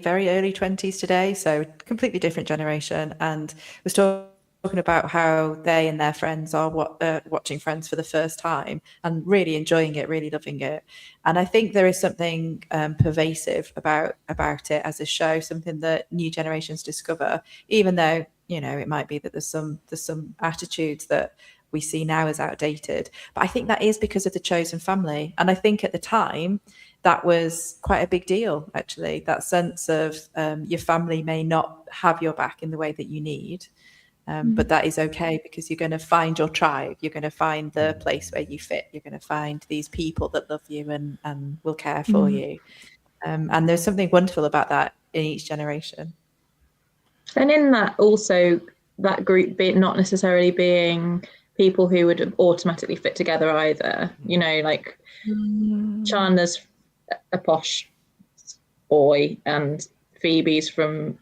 very early 20s today, so completely different generation, and was talking talking about how they and their friends are watching Friends for the first time and really enjoying it, really loving it. And I think there is something pervasive about it as a show, something that new generations discover, even though, you know, it might be that there's some attitudes that we see now as outdated. But I think that is because of the chosen family. And I think at the time, that was quite a big deal, actually, that sense of your family may not have your back in the way that you need. But that is okay, because you're going to find your tribe. You're going to find the place where you fit. You're going to find these people that love you and will care for you. And there's something wonderful about that in each generation.
And in that also, that group not necessarily being people who would automatically fit together either. You know, like Chandler's a posh boy and Phoebe's from,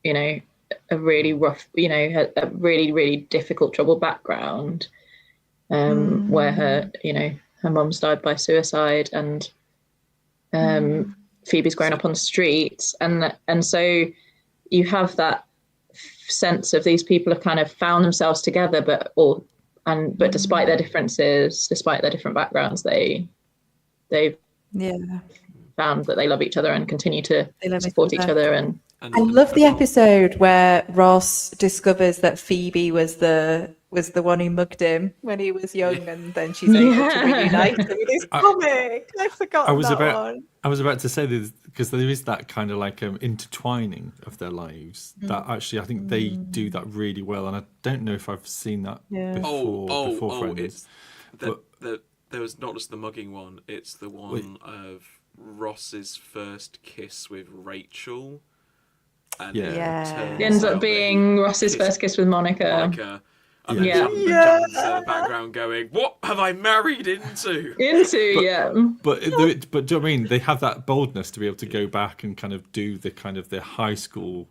you know, a really rough, you know, a really, really difficult, troubled background, where her, you know, her mum's died by suicide, and Phoebe's grown up on the streets, and so you have that sense of these people have kind of found themselves together, but despite their differences, despite their different backgrounds, they've found that they love each other and continue to support each other. And
I love the episode where Ross discovers that Phoebe was the one who mugged him when he was young, and then she's able to reunite him with his comic. I forgot that one.
I was about to say this, because there is that kind of like intertwining of their lives that actually I think they do that really well, and I don't know if I've seen that before Friends.
There was not just the mugging one; it's the one of Ross's first kiss with Rachel. And
it ends up being Ross's first kiss with Monica.
And then Jan's in the background going, "What have I married into?"
But do you know what I mean? They have that boldness to be able to go back and kind of do the kind of their high school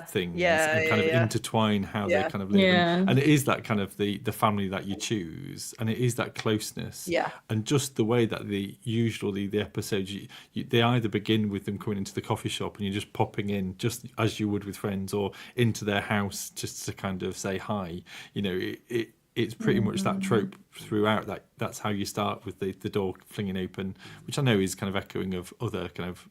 things and kind of intertwine how they kind of live. And it is that kind of the family that you choose, and it is that closeness. And just the way that usually the episodes, they either begin with them coming into the coffee shop and you're just popping in just as you would with Friends, or into their house just to kind of say hi. You know, it's pretty much that trope throughout. That's how you start, with the door flinging open, which I know is kind of echoing of other kind of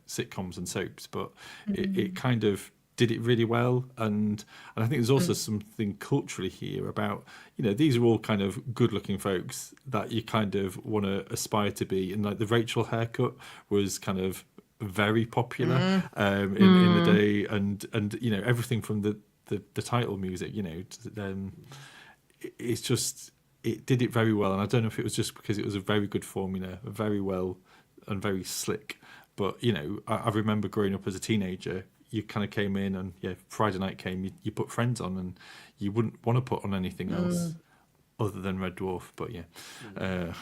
sitcoms and soaps, but it kind of did it really well. And I think there's also something culturally here about, you know, these are all kind of good looking folks that you kind of want to aspire to be, and like the Rachel haircut was kind of very popular in the day, and you know, everything from the title music, you know, it's just, it did it very well. And I don't know if it was just because it was a very good formula, very well and very slick. But, you know, I remember growing up as a teenager, you kind of came in and Friday night came, you put Friends on, and you wouldn't want to put on anything else other than Red Dwarf. But
I'm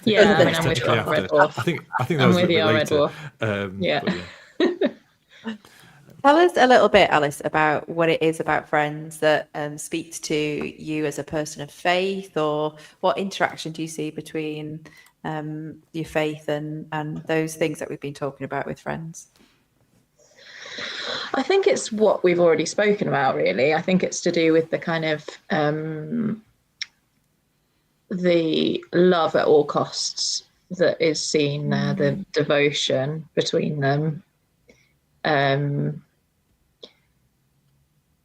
with you on Red Dwarf.
I think that was a bit later.
Tell us a little bit, Alice, about what it is about Friends that speaks to you as a person of faith, or what interaction do you see between your faith and those things that we've been talking about with Friends?
I think it's what we've already spoken about, really. I think it's to do with the kind of the love at all costs that is seen there, the devotion between them.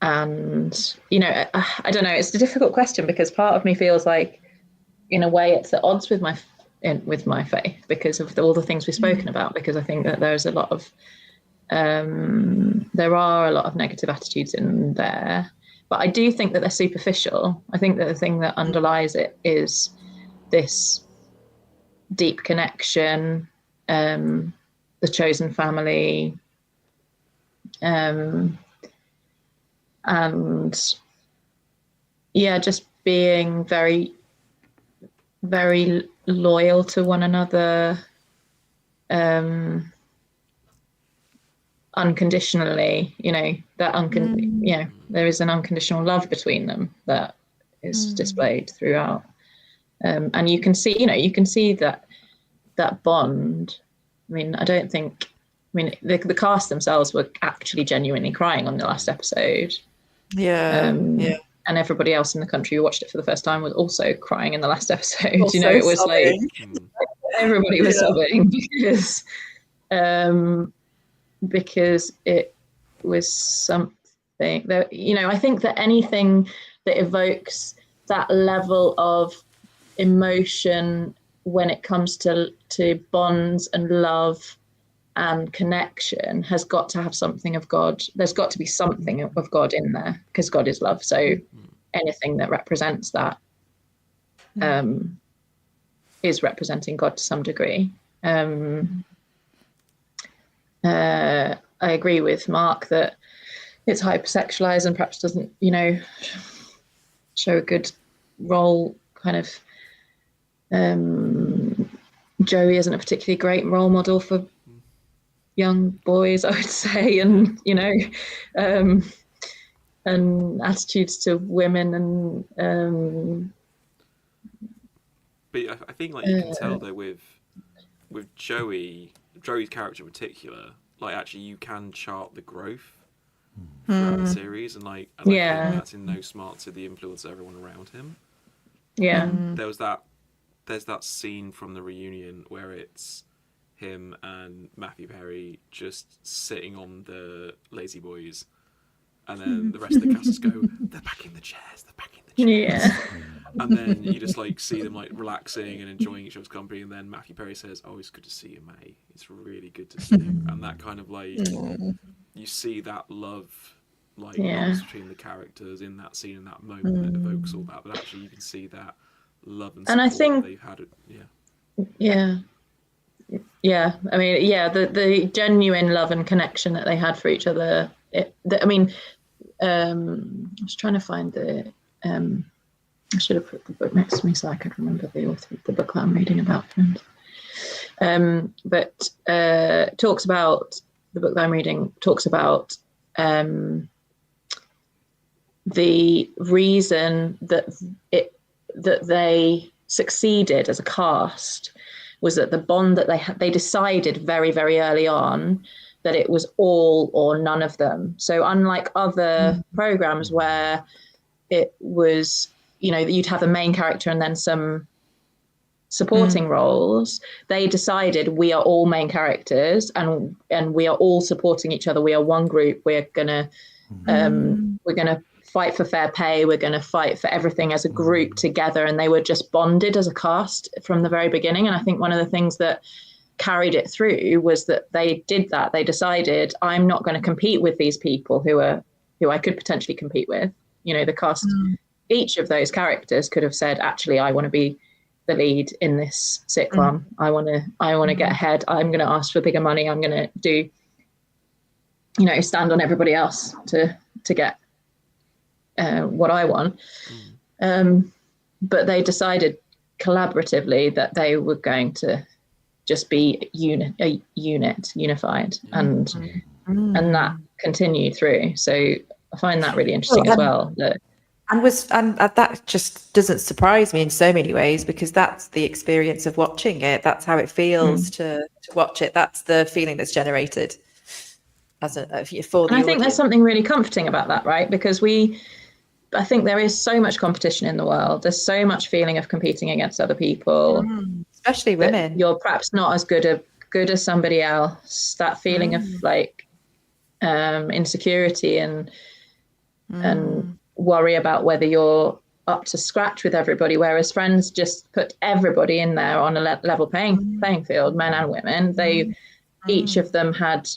And, you know, I don't know, it's a difficult question, because part of me feels like, in a way, it's at odds with my faith, because of all the things we've spoken about, because I think that there's a lot of, there are a lot of negative attitudes in there. But I do think that they're superficial. I think that the thing that underlies it is this deep connection, the chosen family, and just being very, very loyal to one another, unconditionally. You know, that you know, there is an unconditional love between them that is displayed throughout, and you can see that bond. I mean, the cast themselves were actually genuinely crying on the last episode. and everybody else in the country who watched it for the first time was also crying in the last episode.
Also
you know, it was
sobbing.
like everybody was sobbing because it was something that, you know, I think that anything that evokes that level of emotion when it comes to bonds and love and connection has got to have something of God. There's got to be something of God in there, because God is love. So anything that represents that is representing God to some degree. I agree with Mark that it's hypersexualized and perhaps doesn't, you know, show a good role. Kind of Joey isn't a particularly great role model for young boys, I would say, and, you know, and attitudes to women, and
but I think like you can tell though with Joey's character in particular, like actually you can chart the growth throughout the series, and I think that's in no smart to the influence of everyone around him. There's that scene from the reunion where it's him and Matthew Perry just sitting on the lazy boys, and then the rest of the cast just go, they're back in the chairs, and then you just like see them like relaxing and enjoying each other's company, and then Matthew Perry says, oh, it's good to see you, mate, it's really good to see you, and that kind of like you see that love like between the characters in that scene, in that moment that evokes all that, but actually you can see that love and support
I think
they've had.
I mean, the genuine love and connection that they had for each other. I was trying to find the I should have put the book next to me so I could remember the author of the book that I'm reading about Friends. But talks about the book that I'm reading talks about the reason that they succeeded as a cast was that the bond that they decided very, very early on that it was all or none of them. So unlike other programs where it was, you know, you'd have a main character and then some supporting roles, they decided we are all main characters and we are all supporting each other. We are one group. We're gonna fight for fair pay. We're going to fight for everything as a group together. And they were just bonded as a cast from the very beginning. And I think one of the things that carried it through was that they did that. They decided, I'm not going to compete with these people who I could potentially compete with. You know, the cast, each of those characters could have said, actually, I want to be the lead in this sitcom. I want to get ahead. I'm going to ask for bigger money. I'm going to do, you know, stand on everybody else to get what I want. But they decided collaboratively that they were going to just be unified, and that continued through. So I find that really interesting as well.
And that just doesn't surprise me in so many ways, because that's the experience of watching it. That's how it feels to watch it. That's the feeling that's generated for the
I think there's something really comforting about that, right? Because I think there is so much competition in the world. There's so much feeling of competing against other people,
especially women.
You're perhaps not as good as somebody else. That feeling of like insecurity and worry about whether you're up to scratch with everybody. Whereas Friends just put everybody in there on a level playing field, men and women. They each of them had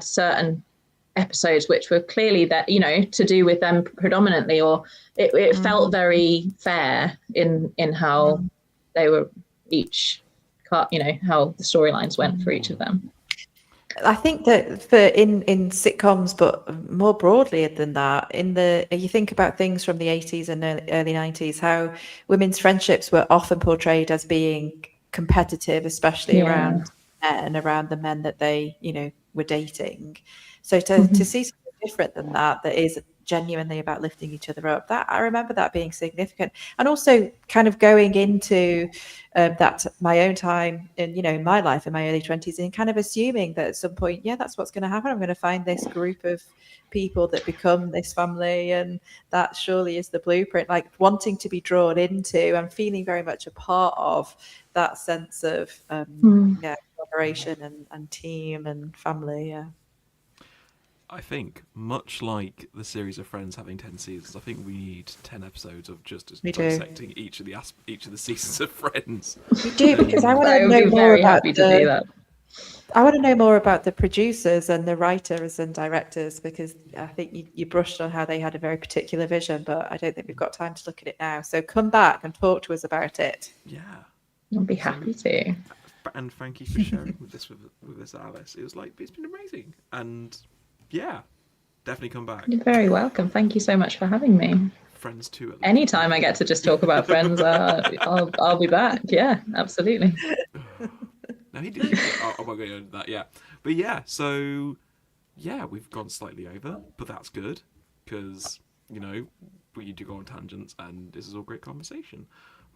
certain episodes which were clearly that, you know, to do with them predominantly, or it felt very fair in how they were each, you know, how the storylines went for each of them.
I think that for in sitcoms, but more broadly than that, you think about things from the 80s and early 90s, how women's friendships were often portrayed as being competitive, especially around the men that they, you know, were dating. So to see something different than that is genuinely about lifting each other up. That I remember that being significant, and also kind of going into that my own time in, you know, in my life in my early 20s, and kind of assuming that at some point, yeah, that's what's going to happen. I'm going to find this group of people that become this family, and that surely is the blueprint. Like wanting to be drawn into and feeling very much a part of that sense of yeah, collaboration and team and family. Yeah.
I think, much like the series of Friends having 10 seasons, I think we need 10 episodes of just
We do.
dissecting each of the seasons of Friends.
We do, because I want
I
to
would
know
be
more
very
about
happy to do that.
I want to know more about the producers and the writers and directors, because I think you brushed on how they had a very particular vision, but I don't think we've got time to look at it now. So come back and talk to us about it.
Yeah.
I'll be happy to.
And thank you for sharing with this, Alice. It was like, it's been amazing. And yeah, definitely come back.
You're very welcome. Thank you so much for having me.
Friends too.
Anytime I get to just talk about Friends, I'll be back. Yeah, absolutely.
No, he did. I won't go into that. Yeah, but yeah. So yeah, we've gone slightly over, but that's good because you know we do go on tangents, and this is all great conversation.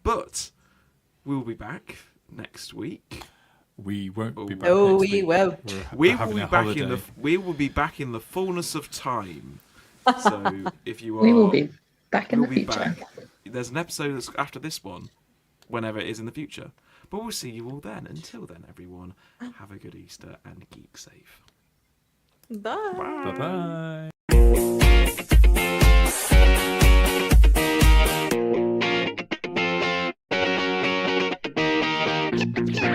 But we'll be back next week.
We won't be back.
Oh,
next
we
week.
will.
We're having a holiday.
We will be back in the fullness of time. So if you are,
We will be back in the
we'll be
future.
back. There's an episode that's after this one, whenever it is in the future. But we'll see you all then. Until then, everyone, have a good Easter and geek safe.
Bye.
Bye-bye.